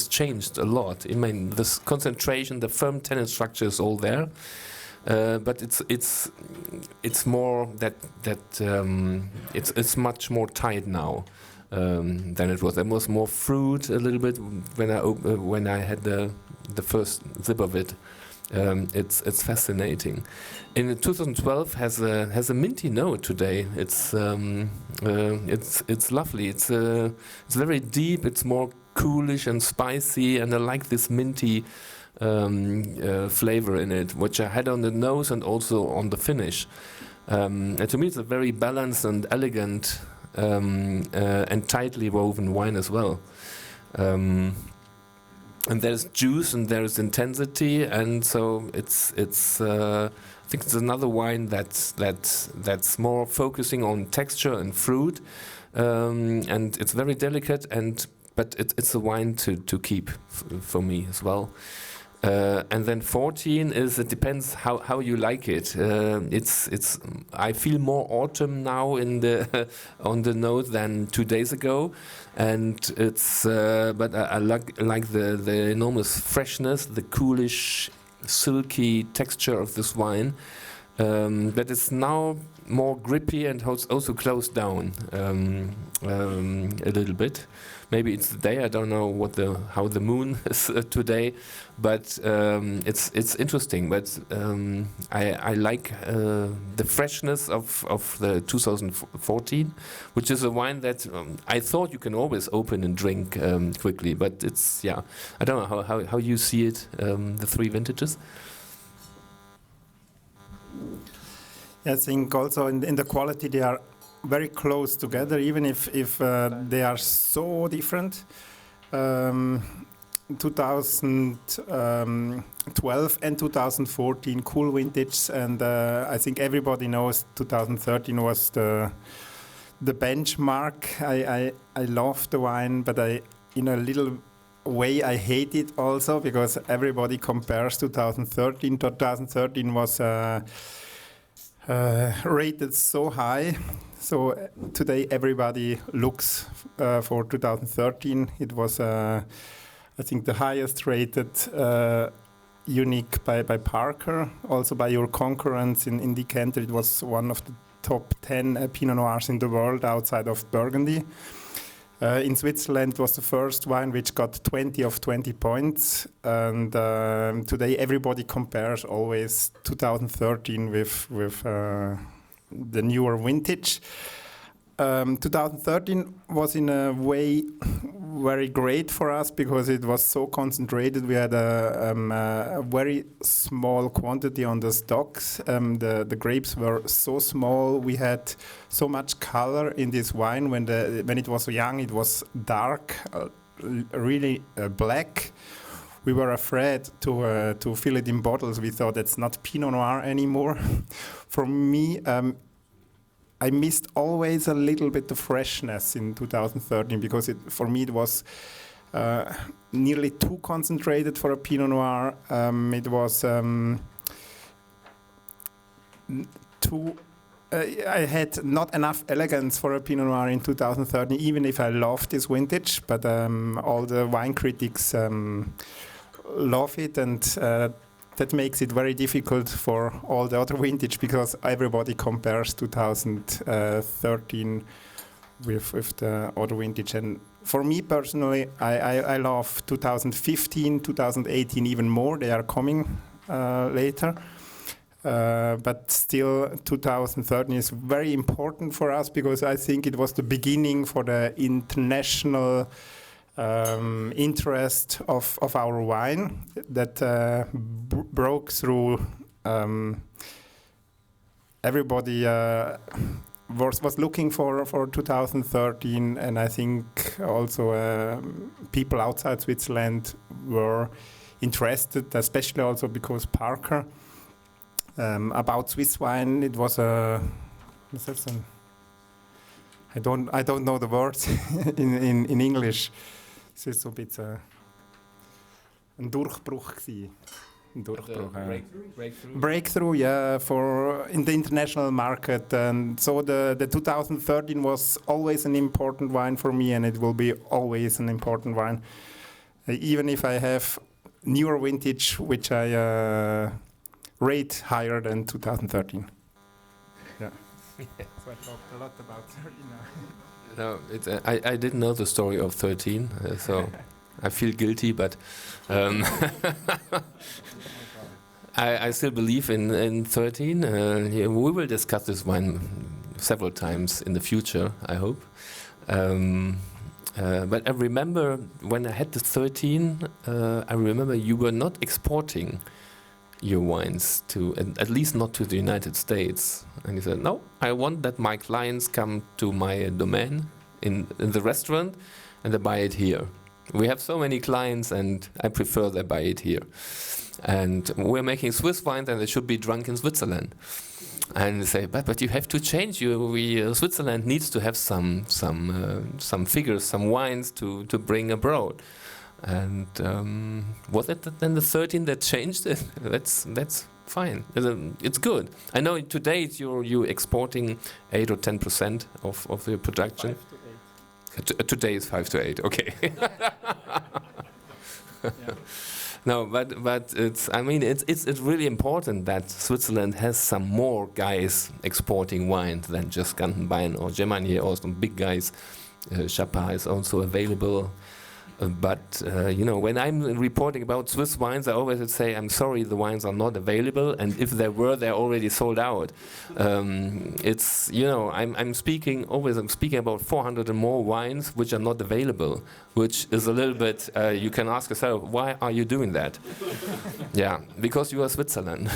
changed a lot. I mean, this concentration, the firm tannin structure is all there. But it's more that it's much more tight now than it was. There was more fruit a little bit when I had the first sip of it. It's fascinating. In 2012 has a minty note today. It's lovely. It's very deep. It's more coolish and spicy, and I like this minty flavor in it, which I had on the nose and also on the finish. And to me, it's a very balanced and elegant and tightly woven wine as well. And there's juice and there's intensity, and so it's I think it's another wine that's more focusing on texture and fruit, and it's very delicate, but it's a wine to keep for me as well. And then 14 it depends how you like it. It's I feel more autumn now in the on the nose than 2 days ago, and it's but I like the enormous freshness, the coolish, silky texture of this wine. But it's now more grippy and also closed down a little bit. Maybe it's the day. I don't know how the moon is today, but it's interesting. But I like the freshness of the 2014, which is a wine that I thought you can always open and drink quickly. But it's I don't know how you see it. The three vintages. I think also in the quality they are very close together, even if they are so different. 2012 and 2014 cool vintage, and I think everybody knows 2013 was the benchmark. I love the wine, but in a little way I hate it also, because everybody compares 2013. 2013 was rated so high. So today everybody looks for 2013. It was, I think, the highest rated unique by Parker. Also by your concurrents in Decanter, it was one of the top 10 Pinot Noirs in the world outside of Burgundy. In Switzerland, it was the first wine which got 20 of 20 points. And today everybody compares always 2013 with the newer vintage. 2013 was in a way very great for us because it was so concentrated. We had a very small quantity on the stocks. The grapes were so small. We had so much color in this wine. When it was young, it was dark, really black. We were afraid to fill it in bottles. We thought it's not Pinot Noir anymore. For me, I missed always a little bit of freshness in 2013 because for me it was nearly too concentrated for a Pinot Noir. It was I had not enough elegance for a Pinot Noir in 2013, even if I loved this vintage. But all the wine critics love it, and that makes it very difficult for all the other vintage because everybody compares 2013 with the other vintage. And for me personally, I love 2015, 2018 even more. They are coming later. But still 2013 is very important for us because I think it was the beginning for the international interest of our wine that broke through. Everybody was looking for 2013, and I think also people outside Switzerland were interested, especially also because Parker. About Swiss wine, it was I don't know the words in English. Es ist so ein bisschen ein Durchbruch gewesen. Ein Durchbruch. Breakthrough, yeah, for in the international market. And so the 2013 was always an important wine for me, and it will be always an important wine. Even if I have newer vintage, which I rate higher than 2013. Yeah. So I talked a lot about 13 now. No, I didn't know the story of 13, so I feel guilty, but I still believe in 13. Yeah, we will discuss this wine several times in the future, I hope. But I remember when I had the 13, I remember you were not exporting your wines to, at least not to the United States. And he said, no, I want that my clients come to my domain in the restaurant and they buy it here. We have so many clients and I prefer they buy it here. And we're making Swiss wines and they should be drunk in Switzerland. And they say, but you have to change. Switzerland needs to have some figures, some wines to bring abroad. And was it then the 13 that changed it? That's fine. It's good. I know today you're exporting 8 or 10% of your production. 5 to 8. Today is 5 to 8. Okay. Yeah. No, but it's really important that Switzerland has some more guys exporting wine than just Gantenbein or Gemanier or some big guys. Chapin is also available. But when I'm reporting about Swiss wines, I always say, I'm sorry, the wines are not available, and if they were, they're already sold out. I'm speaking about 400 and more wines which are not available, which is a little bit. You can ask yourself, why are you doing that? Yeah, because you are Switzerland.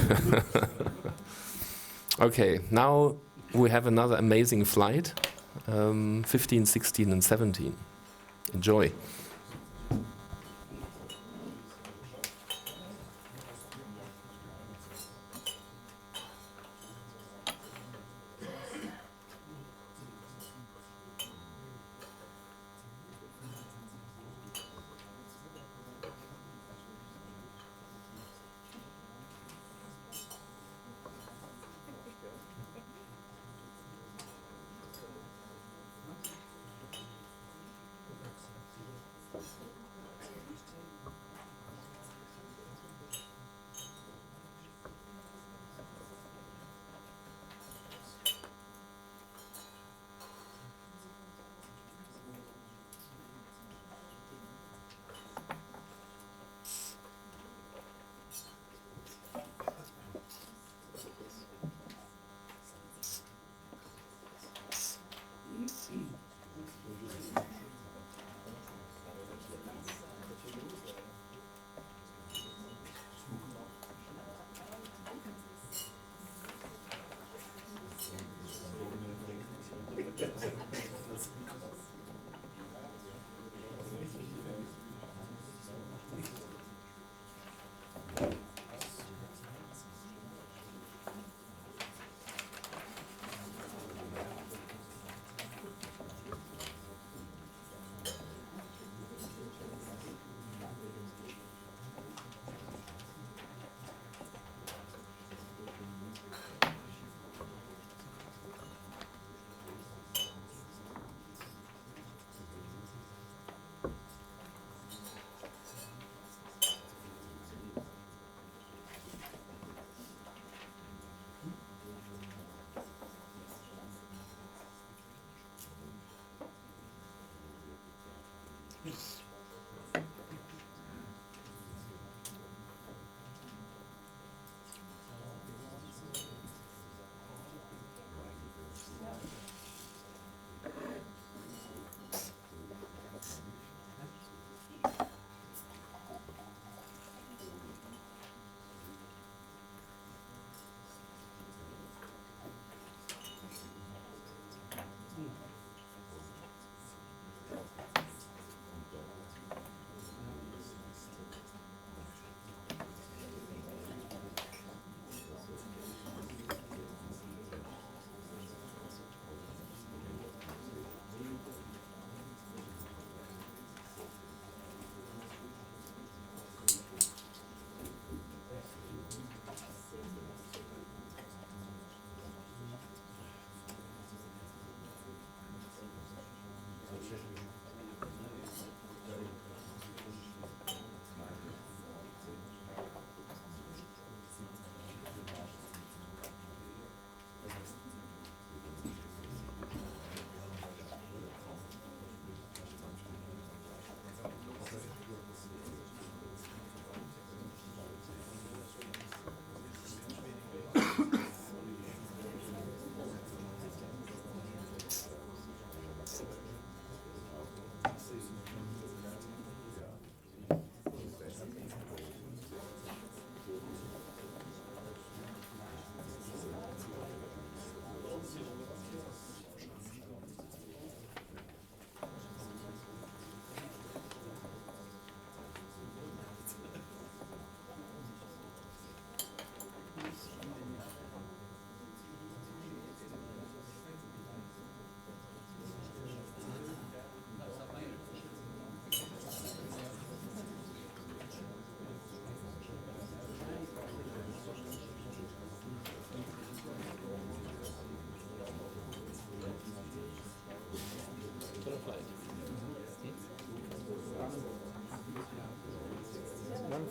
Okay, now we have another amazing flight, 15, 16, and 17. Enjoy.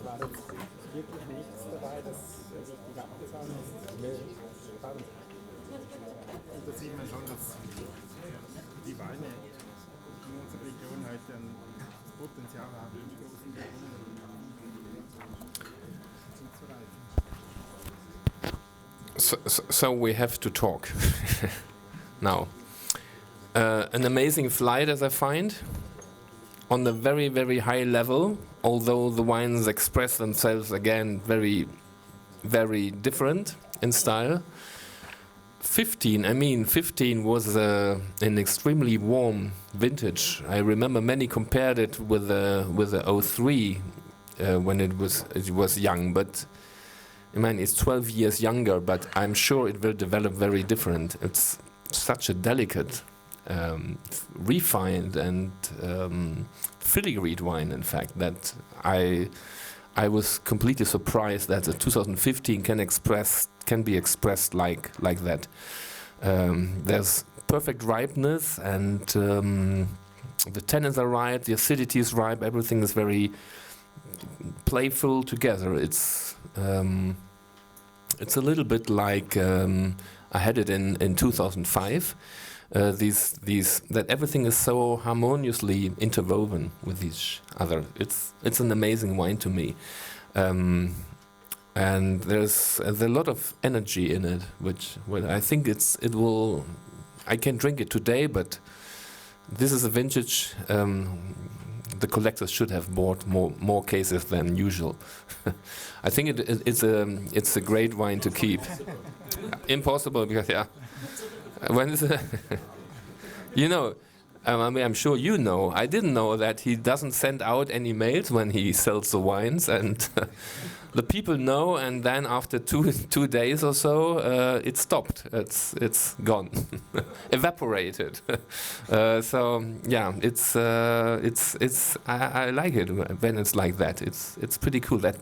War jetzt wirklich nichts dabei, das richtig abgefahren ist. Und da sieht man schon, dass die Weine in unserer Region heute ein Potenzial haben, in großen zuzureifen. So we have to talk now. An amazing flight, as I find, on a very, very high level, although the wines express themselves again very, very different in style. 15 was an extremely warm vintage. I remember many compared it with the 03 when it was young, but I mean it's 12 years younger, but I'm sure it will develop very different. It's such a delicate, refined and filigreed wine, in fact, that I was completely surprised that the 2015 can be expressed like that. There's perfect ripeness, and the tannins are ripe, the acidity is ripe, everything is very playful together. It's a little bit like I had it in 2005. That everything is so harmoniously interwoven with each other. It's an amazing wine to me, and there's a lot of energy in it, which I think it will. I can drink it today, but this is a vintage. The collectors should have bought more cases than usual. I think it's a great wine to keep. Impossible, because when is it? You know, I mean, I'm sure you know. I didn't know that he doesn't send out any mails when he sells the wines, and the people know. And then after two days or so, it stopped. It's gone, evaporated. So yeah, I like it when it's like that. It's pretty cool. That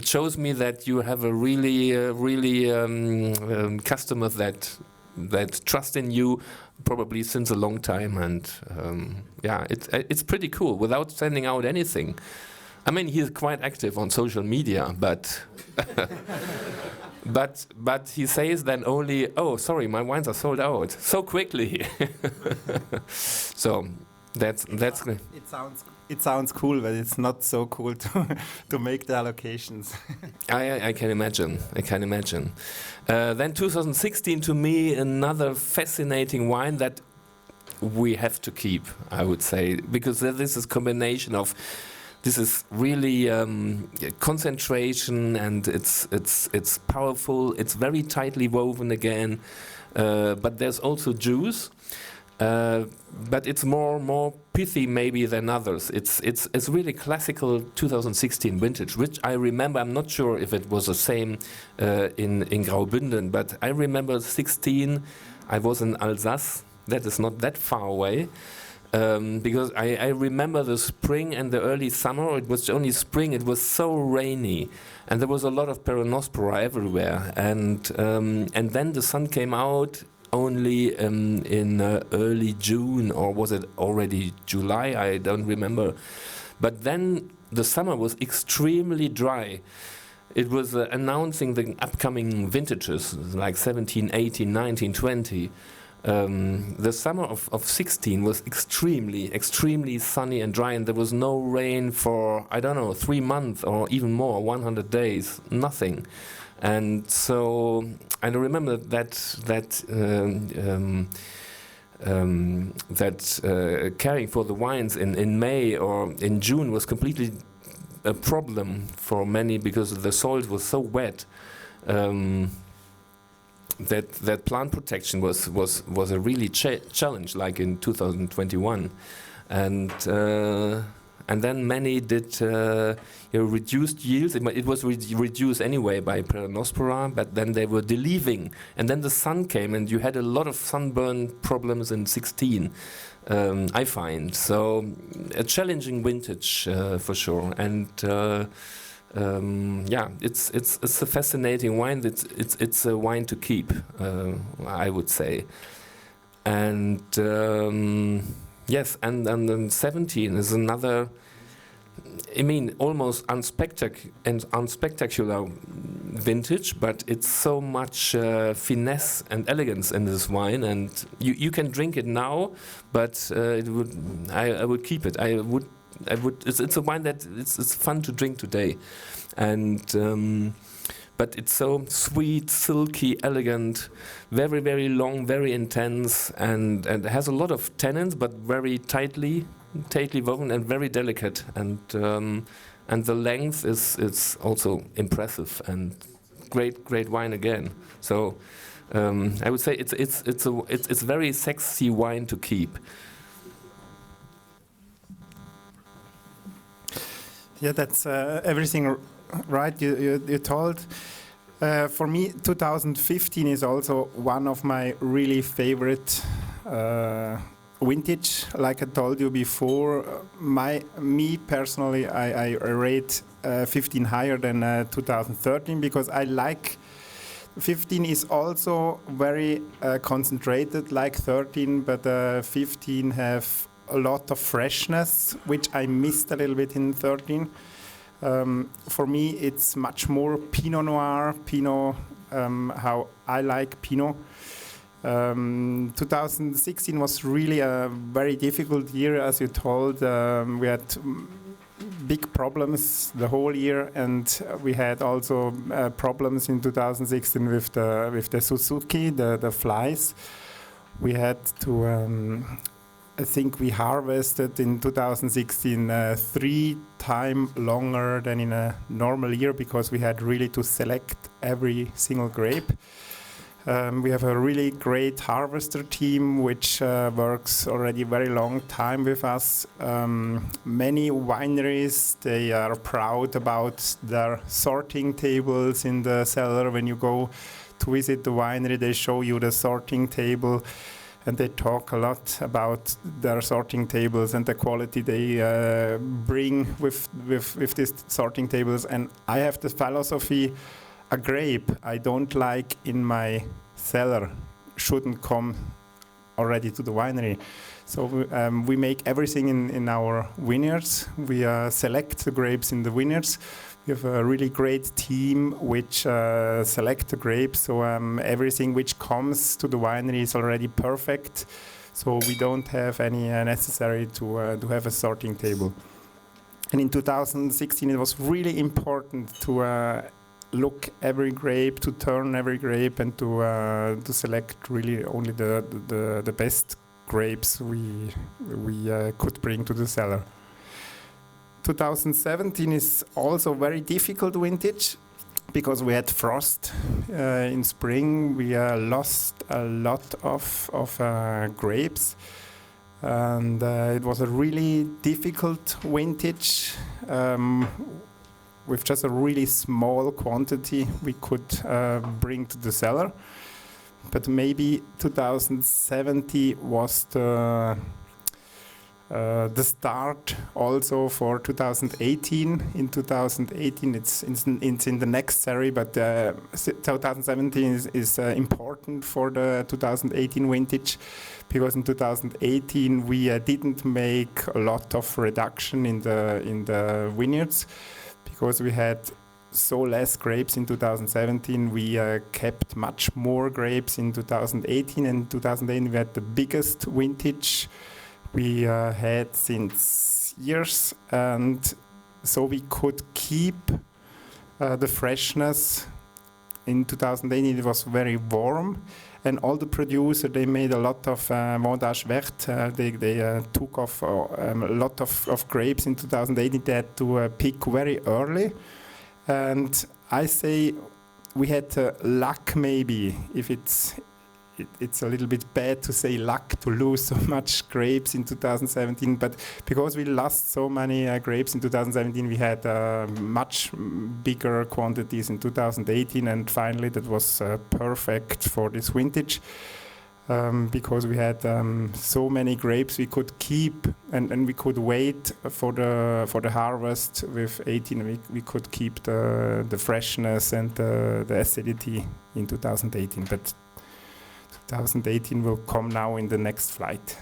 shows me that you have a really customers that trust in you, probably since a long time, and it's pretty cool without sending out anything. I mean, he's quite active on social media, but but he says then only, "Oh, sorry, my wines are sold out so quickly." So that's good. It sounds cool, but it's not so cool to make the allocations. I can imagine. Then 2016, to me, another fascinating wine that we have to keep, I would say, because this is combination of. This is really concentration, and it's powerful. It's very tightly woven again, but there's also juice. But it's more pithy maybe than others. It's really classical 2016 vintage, which I remember. I'm not sure if it was the same in Graubünden, but I remember 16. I was in Alsace. That is not that far away. Because I remember the spring and the early summer. It was only spring. It was so rainy, and there was a lot of peronospora everywhere. And then the sun came out only in early June, or was it already July? I don't remember. But then the summer was extremely dry. It was announcing the upcoming vintages, like 17, 18, 19, 20. The summer of 16 was extremely sunny and dry, and there was no rain for, I don't know, 3 months or even more, 100 days, nothing. And so I remember that caring for the wines in May or in June was completely a problem for many, because the soil was so wet. That plant protection was a really challenge, like in 2021, and then many did reduced yields. It was reduced anyway by peronospora, but then they were deleaving, and then the sun came, and you had a lot of sunburn problems in 16. I find so a challenging vintage for sure, and. It's a fascinating wine. It's a wine to keep, I would say. And Yes, and then 17 is another, I mean, almost unspectacular vintage, but it's so much finesse and elegance in this wine, and you can drink it now, but I would keep it. I would. It's a wine that it's fun to drink today, and. But it's so sweet, silky, elegant, very, very long, very intense, and it has a lot of tannins, but very tightly woven and very delicate. And the length is also impressive and great wine again. So I would say it's very sexy wine to keep. Yeah, that's everything. Right, you told. For me, 2015 is also one of my really favorite vintage. Like I told you before, me personally, I rate 15 higher than 2013 because I like 15 is also very concentrated like 13, but 15 have a lot of freshness, which I missed a little bit in 13. For me, it's much more Pinot Noir, how I like Pinot. 2016 was really a very difficult year, as you told. We had big problems the whole year, and we had also problems in 2016 with the Suzuki, the flies. We had to. I think we harvested in 2016 3 times longer than in a normal year because we had really to select every single grape. We have a really great harvester team which works already very long time with us. Many wineries, they are proud about their sorting tables in the cellar. When you go to visit the winery, they show you the sorting table. And they talk a lot about their sorting tables and the quality they bring with these sorting tables. And I have the philosophy, a grape I don't like in my cellar shouldn't come already to the winery. So we make everything in our vineyards. We select the grapes in the vineyards. We have a really great team which select the grapes, so everything which comes to the winery is already perfect. So we don't have any necessary to have a sorting table. And in 2016 it was really important to look every grape, to turn every grape, and to select really only the best grapes we could bring to the cellar. 2017 is also very difficult vintage because we had frost in spring. We lost a lot of grapes, and it was a really difficult vintage with just a really small quantity we could bring to the cellar. But maybe 2017 was the start also for 2018. In 2018, it's in the next series, but 2017 is important for the 2018 vintage because in 2018 we didn't make a lot of reduction in the vineyards because we had so less grapes in 2017. We kept much more grapes in 2018, and 2018 we had the biggest vintage we had since years, and so we could keep the freshness. In 2018 it was very warm, and all the producers, they made a lot of vendage verte. They took off a lot of grapes in 2018. They had to pick very early, and I say we had luck maybe. If it's a little bit bad to say luck to lose so much grapes in 2017, but because we lost so many grapes in 2017, we had much bigger quantities in 2018, and finally that was perfect for this vintage because we had so many grapes we could keep, and we could wait for the harvest. With 18 we could keep the freshness and the acidity in 2018, but 2018 will come now in the next flight.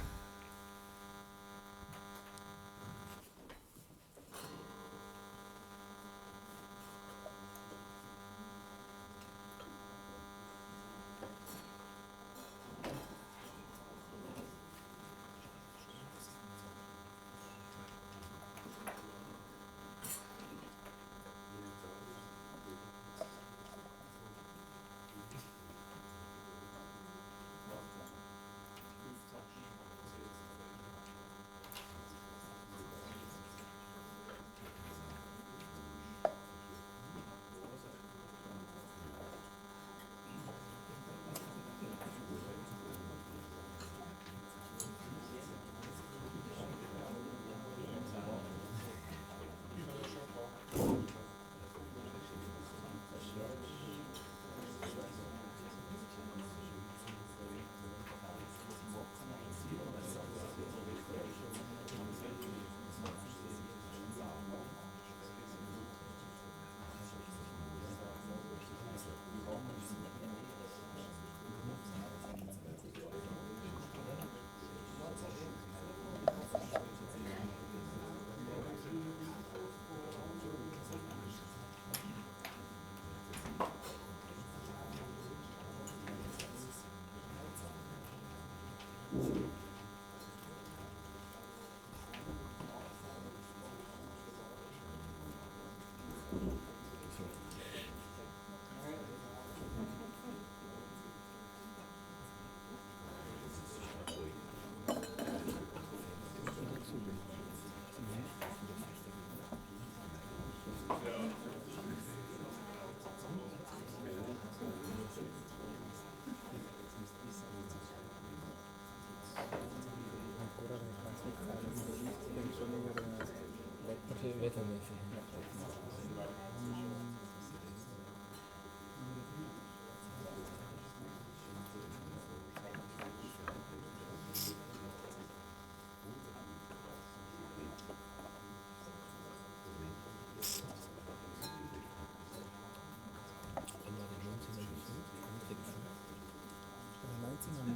Haben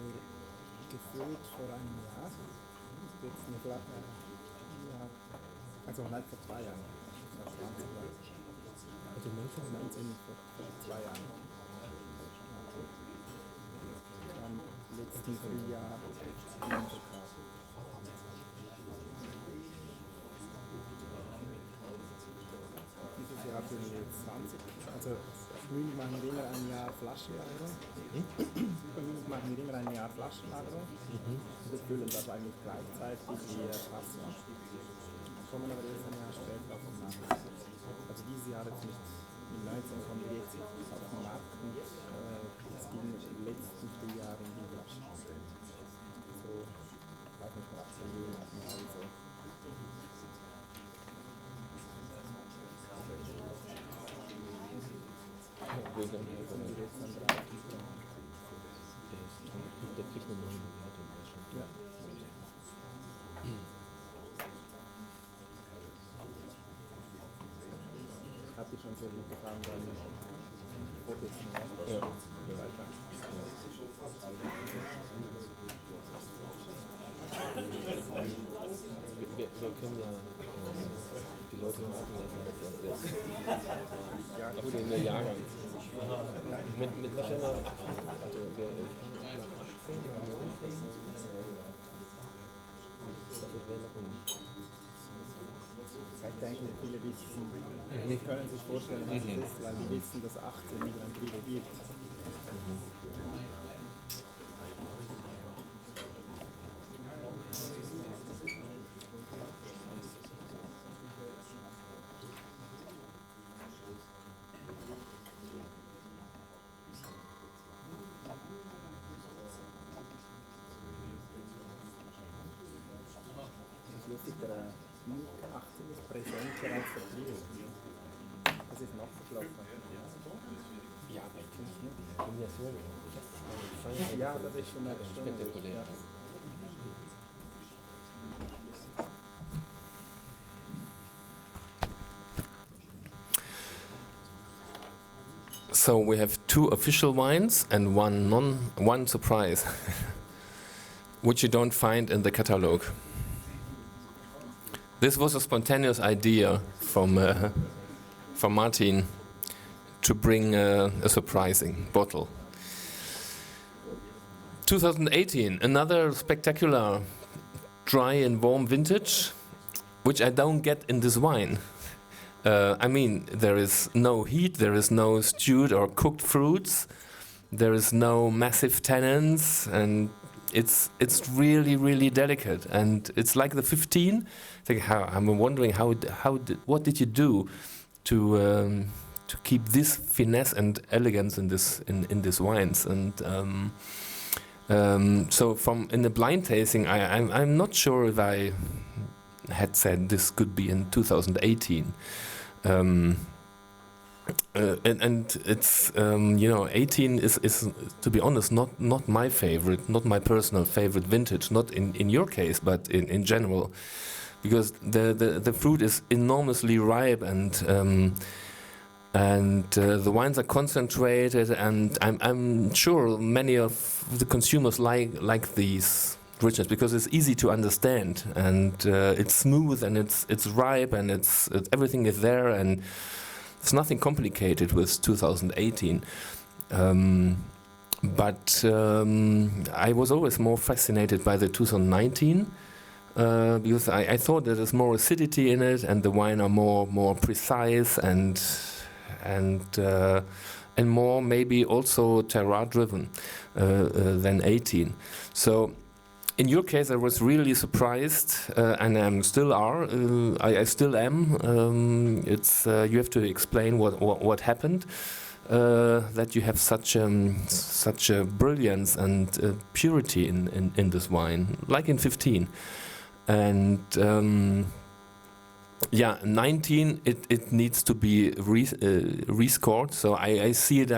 wir gefüllt vor einem Jahr. Jetzt eine Flasche, ja, also nicht vor 2 Jahren. Also 19 vor 2 Jahren. Dann letzten Frühjahr verkauft. Dieses Jahr sind wir jetzt 20. Also Mühlen machen wir immer ein Jahr Flaschenlagerung. Mühlen machen wir immer ein Jahr Flaschenlagerung. Wir füllen das eigentlich gleichzeitig die Fassen. Kommen aber erst ein Jahr später auf den Markt. Also dieses Jahr jetzt mit 19 kommen wir jetzt auf den Markt und es ging im letzten Frühjahr in die Flaschen. So, auch mit 18 Monaten also. Der kriegt eine neue Bewertung. Ja. Hat dir schon sehr gut gefallen, dann Fotos weiter. Wir können ja die Leute warten lassen, dass das ja, gut in der Jahrgang. Mit was immer, also wir ich denke, viele wissen, können sich vorstellen, was es ist, weil die wissen, dass 18 wieder ein Kilo gibt. Der 18 ist präsenter als der Kilo. Das ist noch verschlossen. Ja, aber ich finde es nicht. Ja, das ist schon spektakulär. So we have 2 official wines and one surprise, which you don't find in the catalogue. This was a spontaneous idea from Martin to bring a surprising bottle. 2018, another spectacular dry and warm vintage, which I don't get in this wine. I mean, there is no heat, there is no stewed or cooked fruits, there is no massive tannins, and it's really, really delicate. And it's like the 15. I'm wondering what did you do to keep this finesse and elegance in this wines? And so in the blind tasting, I'm not sure if I had said this could be in 2018. And it's 18 is to be honest not my favorite, not my personal favorite vintage, not in your case, but in general, because the fruit is enormously ripe and the wines are concentrated, and I'm sure many of the consumers like these richness because it's easy to understand, and it's smooth, and it's ripe, and it's everything is there, and it's nothing complicated with 2018. But I was always more fascinated by the 2019 because I thought that there's more acidity in it, and the wine are more precise and more maybe also terroir driven than 18. So in your case, I was really surprised, and I still am. It's you have to explain what happened, that you have such a brilliance and purity in this wine, like in 15, and Yeah, 19. It needs to be rescored. So I see it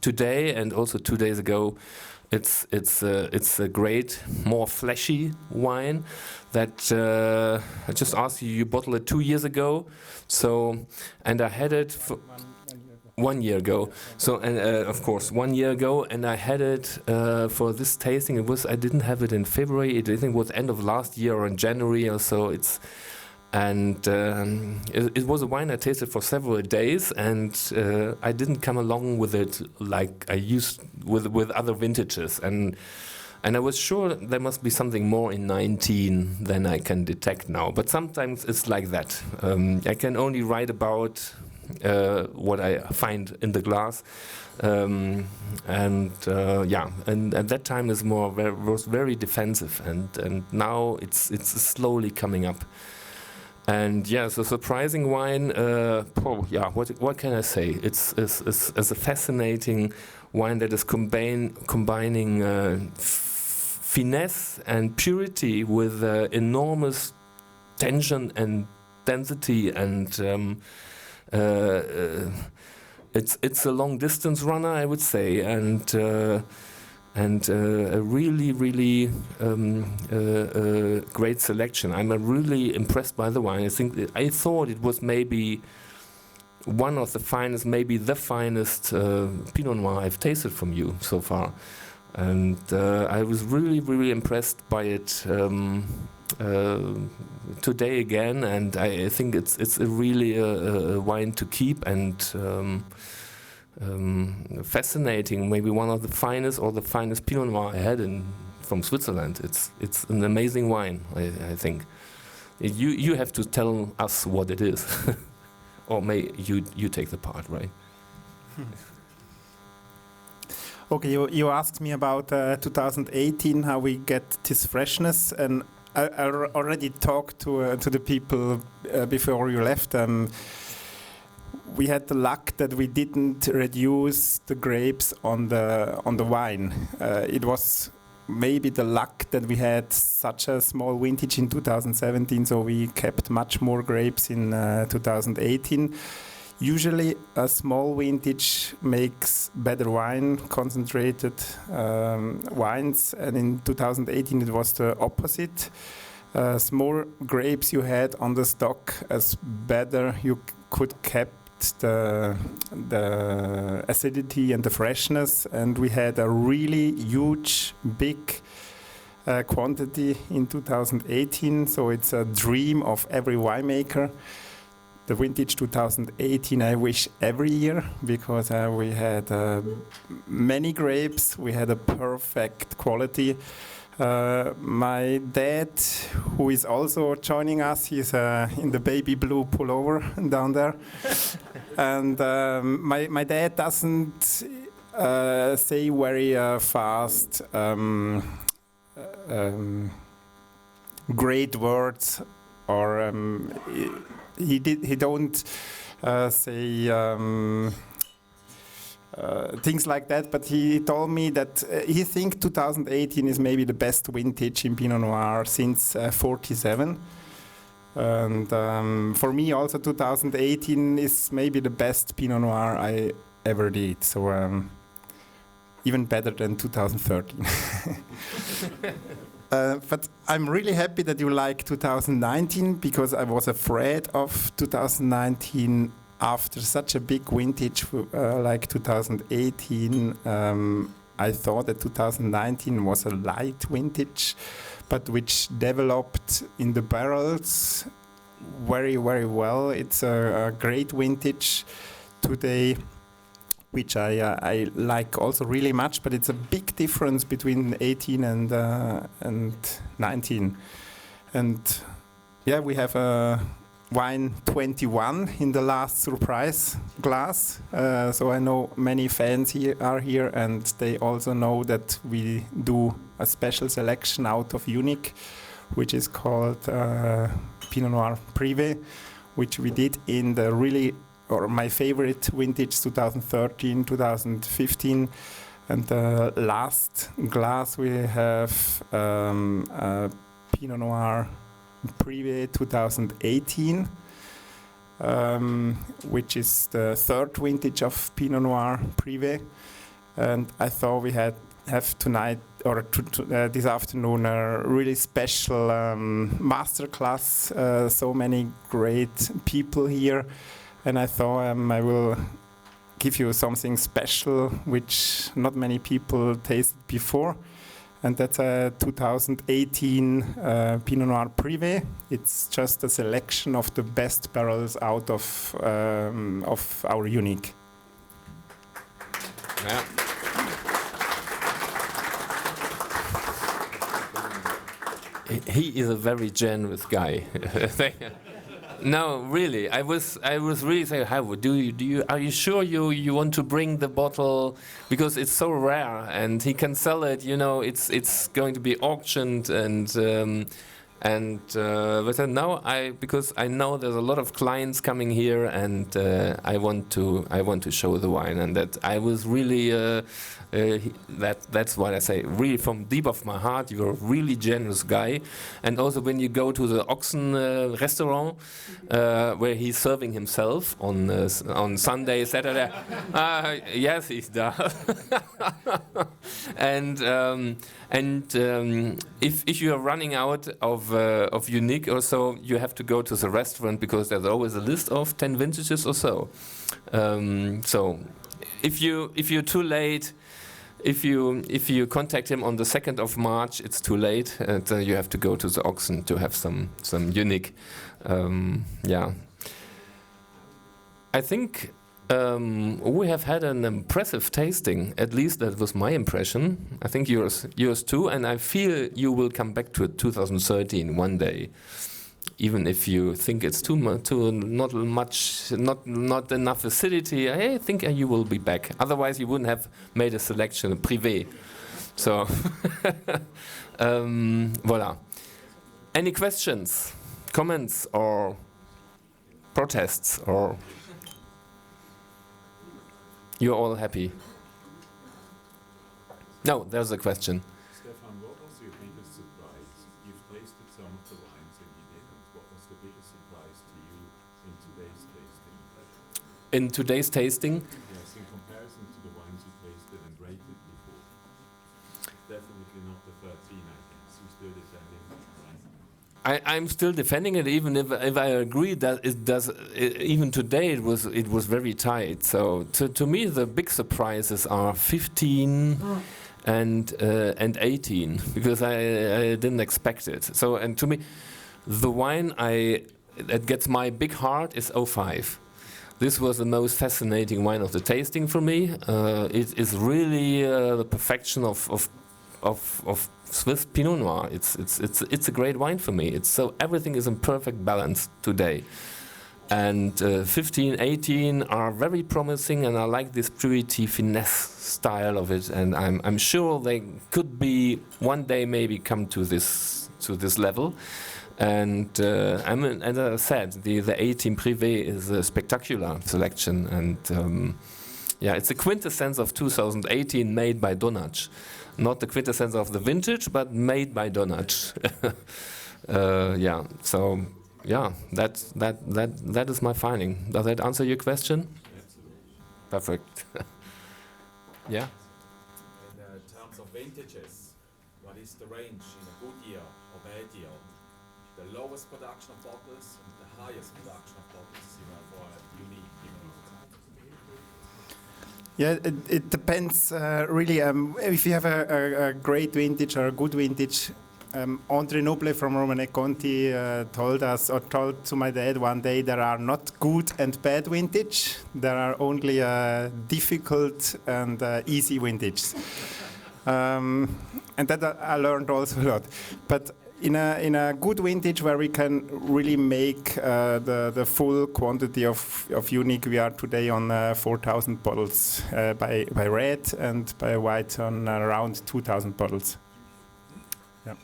today and also 2 days ago. It's a great, more fleshy wine that I just asked you. You bottled it 2 years ago, so and I had it for 1 year ago. So and of course 1 year ago, and I had it for this tasting. I didn't have it in February. I think it was end of last year or in January or so. It was a wine I tasted for several days, and I didn't come along with it like I used with other vintages, and I was sure there must be something more in 19 than I can detect now. But sometimes it's like that. I can only write about what I find in the glass, and at that time is was very defensive, and now it's slowly coming up. And yeah, so surprising wine. What can I say? It's a fascinating wine that is combining finesse and purity with enormous tension and density, and it's a long distance runner, I would say, and a really great selection. I'm really impressed by the wine. I thought it was maybe one of the finest, maybe the finest Pinot Noir I've tasted from you so far, and I was really impressed by it today again. And I think it's really a wine to keep, and fascinating, maybe one of the finest or the finest Pinot Noir I had from Switzerland. It's an amazing wine, I think. You have to tell us what it is, or may you take the part, right? Okay, you asked me about 2018, how we get this freshness, and I already talked to the people before you left. We had the luck that we didn't reduce the grapes on the wine. It was maybe the luck that we had such a small vintage in 2017, so we kept much more grapes in 2018. Usually a small vintage makes better wine, concentrated wines, and in 2018 it was the opposite. Small grapes you had on the stock, as better you could kept the acidity and the freshness, and we had a really huge, big quantity in 2018, so it's a dream of every winemaker. The vintage 2018 I wish every year, because we had many grapes, we had a perfect quality. My dad, who is also joining us, he's in the baby blue pullover down there. And my dad doesn't say very fast great words, or he don't say things like that, but he told me that he thinks 2018 is maybe the best vintage in Pinot Noir since 47. And for me also 2018 is maybe the best Pinot Noir I ever did, so even better than 2013. But I'm really happy that you like 2019, because I was afraid of 2019 after such a big vintage like 2018. I thought that 2019 was a light vintage, but which developed in the barrels very well. It's a great vintage today, which I like also really much, but it's a big difference between 18 and 19. And yeah, we have a wine 21 in the last surprise glass. So I know many fans are here, and they also know that we do a special selection out of Munich, which is called Pinot Noir Privé, which we did in the my favorite vintage 2013, 2015. And the last glass we have Pinot Noir Privé 2018. which is the third vintage of Pinot Noir Privé. And I thought we have tonight or this afternoon a really special masterclass. So many great people here, and I thought I will give you something special which not many people tasted before, and that's a 2018 Pinot Noir Privé. It's just a selection of the best barrels out of our unique. Yeah. He is a very generous guy. No, really. I was really saying, how are you sure you want to bring the bottle, because it's so rare and he can sell it. You know, it's going to be auctioned but now because I know there's a lot of clients coming here, and I want to show the wine, and that I was really that's what I say, really from deep of my heart. You're a really generous guy, and also when you go to the Oxen restaurant where he's serving himself on Sunday, Saturday, yes, he does. And if you are running out of unique or so, you have to go to the restaurant, because there's always a list of 10 vintages or so. So if you're too late, if you contact him on the 2nd of March, it's too late, and you have to go to the Oxen to have some unique. Yeah, I think we have had an impressive tasting. At least that was my impression. I think yours too, and I feel you will come back to 2013 one day, even if you think it's not enough acidity. I think you will be back. Otherwise, you wouldn't have made a selection privé. So, voilà. Any questions, comments, or protests, or? You're all happy? No, there's a question. Stefan, what was your biggest surprise? You've tasted some of the wines and you didn't. What was the biggest surprise to you in today's tasting? In today's tasting? Yes, in comparison to the wines you tasted and rated before. Definitely not the 13, I guess. You're still defending it, right? I'm still defending it, even if I agree that it does. Even today, it was very tight. So to me, the big surprises are 15 and 18, because I didn't expect it. So, and to me, the wine that gets my big heart is 05. This was the most fascinating wine of the tasting for me. It is really the perfection of Swiss Pinot Noir. It's a great wine for me. Everything is in perfect balance today. And 15, 18 are very promising, and I like this purity finesse style of it. And I'm sure they could be one day maybe come to this level. And as I said, the 18 Privé is a spectacular selection, and yeah, it's a quintessence of 2018 made by Donatch. Not the quintessence of the vintage, but made by Donatch. Yeah, so yeah, that is my finding. Does that answer your question? Absolutely. Perfect. Yeah. In terms of vintages, what is the range in a good year or bad year? The lowest production of bottles and the highest production of bottles, for a unique Pinot. Yeah, it depends really. If you have a great vintage or a good vintage, André Noble from Romanée Conti told to my dad one day, there are not good and bad vintage. There are only difficult and easy vintage. And that I learned also a lot. But in a good vintage where we can really make the full quantity of unique, we are today on 4,000 bottles by red, and by white on around 2,000 bottles. Yeah.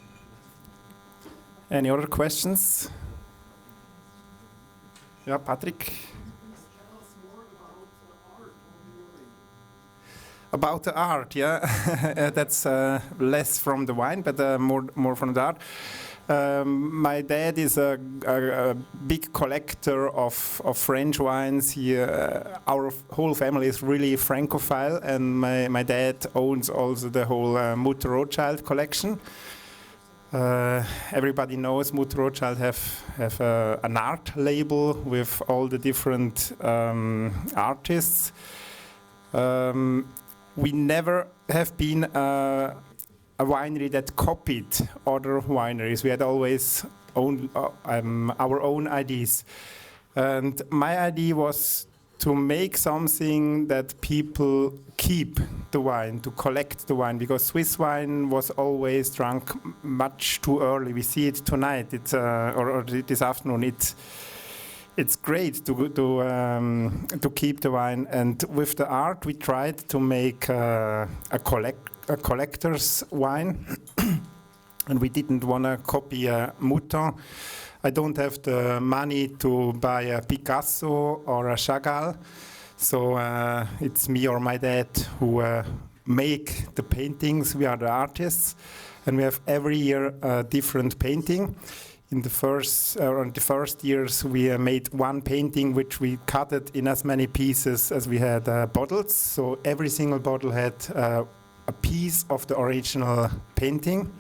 Any other questions? Yeah, Patrick? About the art, yeah. That's less from the wine, but more from the art. My dad is a big collector of French wines. Our whole family is really Francophile, and my dad owns also the whole Mutter Rothschild collection. Everybody knows Mutter Rothschild have an art label with all the different artists. We never have been a winery that copied other wineries. We had always our own ideas. And my idea was to make something that people keep the wine, to collect the wine, because Swiss wine was always drunk much too early. We see it tonight, or this afternoon. It's great to keep the wine, and with the art we tried to make a collector's wine, and we didn't want to copy a Mouton. I don't have the money to buy a Picasso or a Chagall, so it's me or my dad who make the paintings. We are the artists, and we have every year a different painting. In the first years, we made one painting which we cut it in as many pieces as we had bottles. So every single bottle had a piece of the original painting.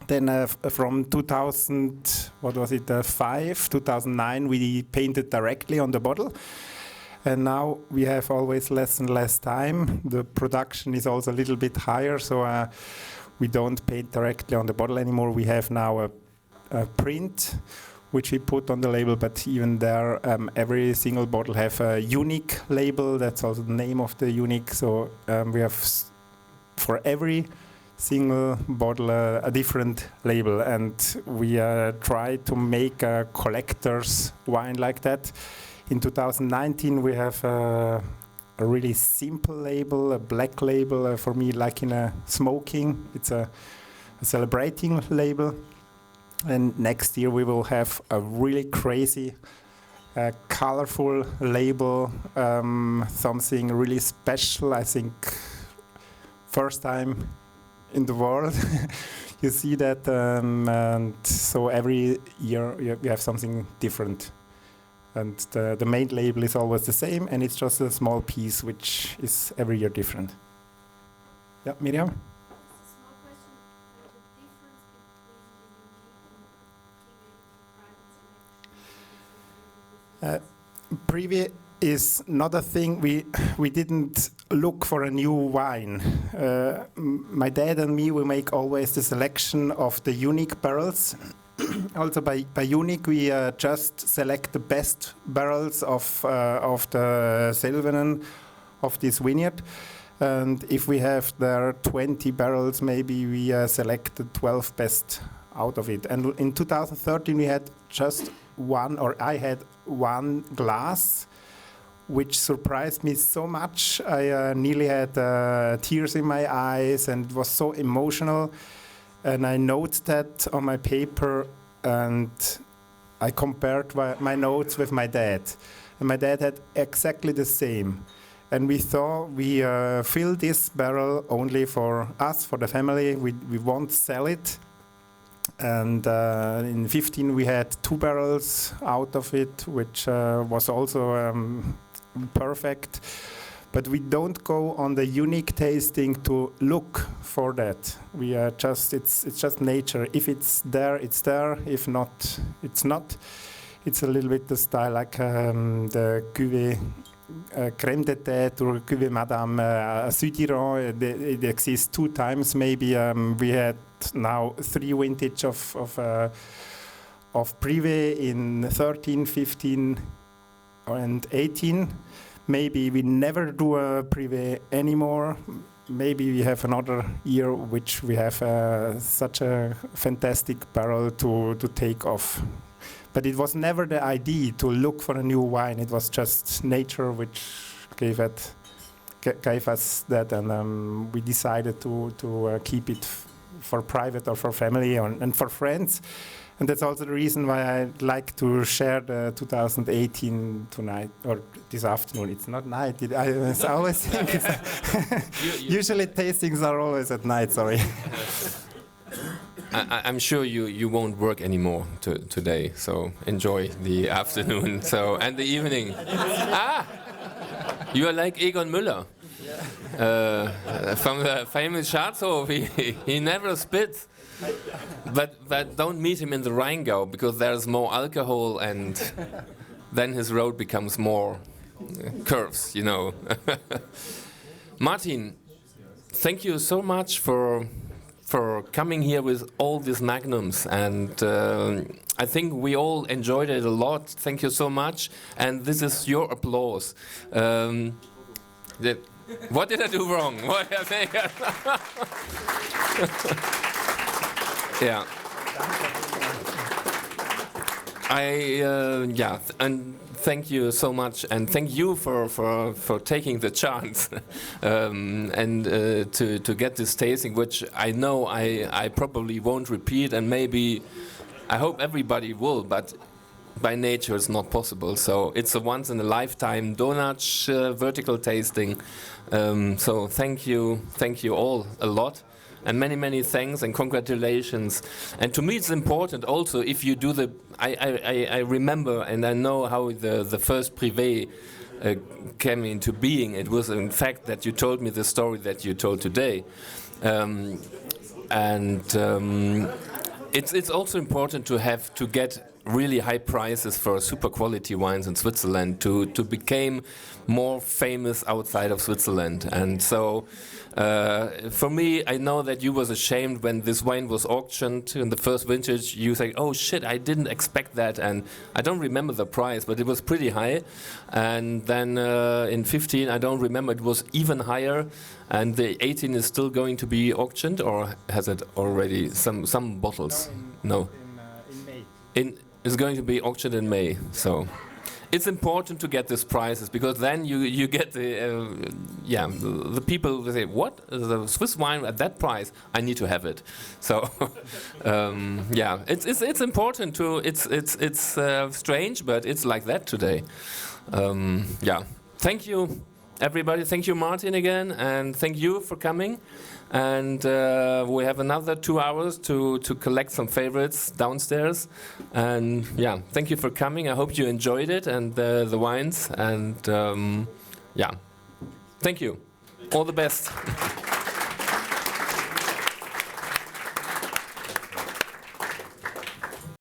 Then from 2009, we painted directly on the bottle. And now we have always less and less time. The production is also a little bit higher, so we don't paint directly on the bottle anymore. We have now a print which we put on the label, but even there, every single bottle have a unique label. That's also the name of the unique. So we have for every single bottle a different label, and we try to make a collector's wine like that. In 2019 we have a really simple label, a black label, for me like in a smoking. It's a celebrating label. And next year we will have a really crazy, colorful label, something really special. I think first time in the world you see that, and so every year we have something different. And the main label is always the same, and it's just a small piece which is every year different. Yeah, Miriam? Privé is not a thing. We didn't look for a new wine. My dad and me, we make always the selection of the unique barrels. Also by unique, we just select the best barrels of the Silvanen of this vineyard. And if we have there 20 barrels, maybe we select the 12 best out of it. And in 2013, we had just I had one glass, which surprised me so much. I nearly had tears in my eyes, and it was so emotional. And I noted that on my paper, and I compared my notes with my dad. And my dad had exactly the same. And we thought we fill this barrel only for us, for the family. We won't sell it. And in 15 we had 2 barrels out of it, which was also perfect. But we don't go on the unique tasting to look for that. We it's just nature. If it's there, it's there. If not, it's not. It's a little bit the style like the cuvée crème de tête or cuvée Madame Sudiran. It exists 2 times maybe. We had now 3 vintage of Privé in 13, 15 and 18. Maybe we never do a Privé anymore. Maybe we have another year which we have such a fantastic barrel to take off. But it was never the idea to look for a new wine. It was just nature which gave us that, and we decided to keep it for private or for family and for friends. And that's also the reason why I like to share the 2018 tonight, or this afternoon. It's not night. I always think it's usually tastings are always at night, sorry. I'm sure you won't work anymore today, so enjoy the afternoon and the evening. You are like Egon Müller. From the famous Schatzhof, he never spits. But don't meet him in the Rheingau, because there's more alcohol, and then his road becomes more curves, you know. Martin, thank you so much for coming here with all these magnums, and I think we all enjoyed it a lot. Thank you so much, and this is your applause. What did I do wrong? What I think? Yeah. And thank you so much, and thank you for taking the chance and to get this tasting, which I know I probably won't repeat, and maybe I hope everybody will, but by nature it's not possible. So it's a once in a lifetime Donatsch vertical tasting. So thank you all a lot. And many thanks and congratulations. And to me it's important also, if you do the... I remember and I know how the first privé came into being. It was in fact that you told me the story that you told today. It's also important to get really high prices for super quality wines in Switzerland to become more famous outside of Switzerland. And so for me, I know that you was ashamed when this wine was auctioned in the first vintage. You say, oh shit, I didn't expect that, and I don't remember the price, but it was pretty high. And then in 15, I don't remember, it was even higher. And the 18 is still going to be auctioned, or has it already some bottles? No. In May. It's going to be auctioned in May. So it's important to get these prices, because then you get the people say, what, the Swiss wine at that price? I need to have it. So it's important to. It's strange, but it's like that today. Thank you, everybody. Thank you, Martin, again, and thank you for coming. And we have another 2 hours to collect some favorites downstairs. And thank you for coming. I hope you enjoyed it and the wines. And thank you. All the best.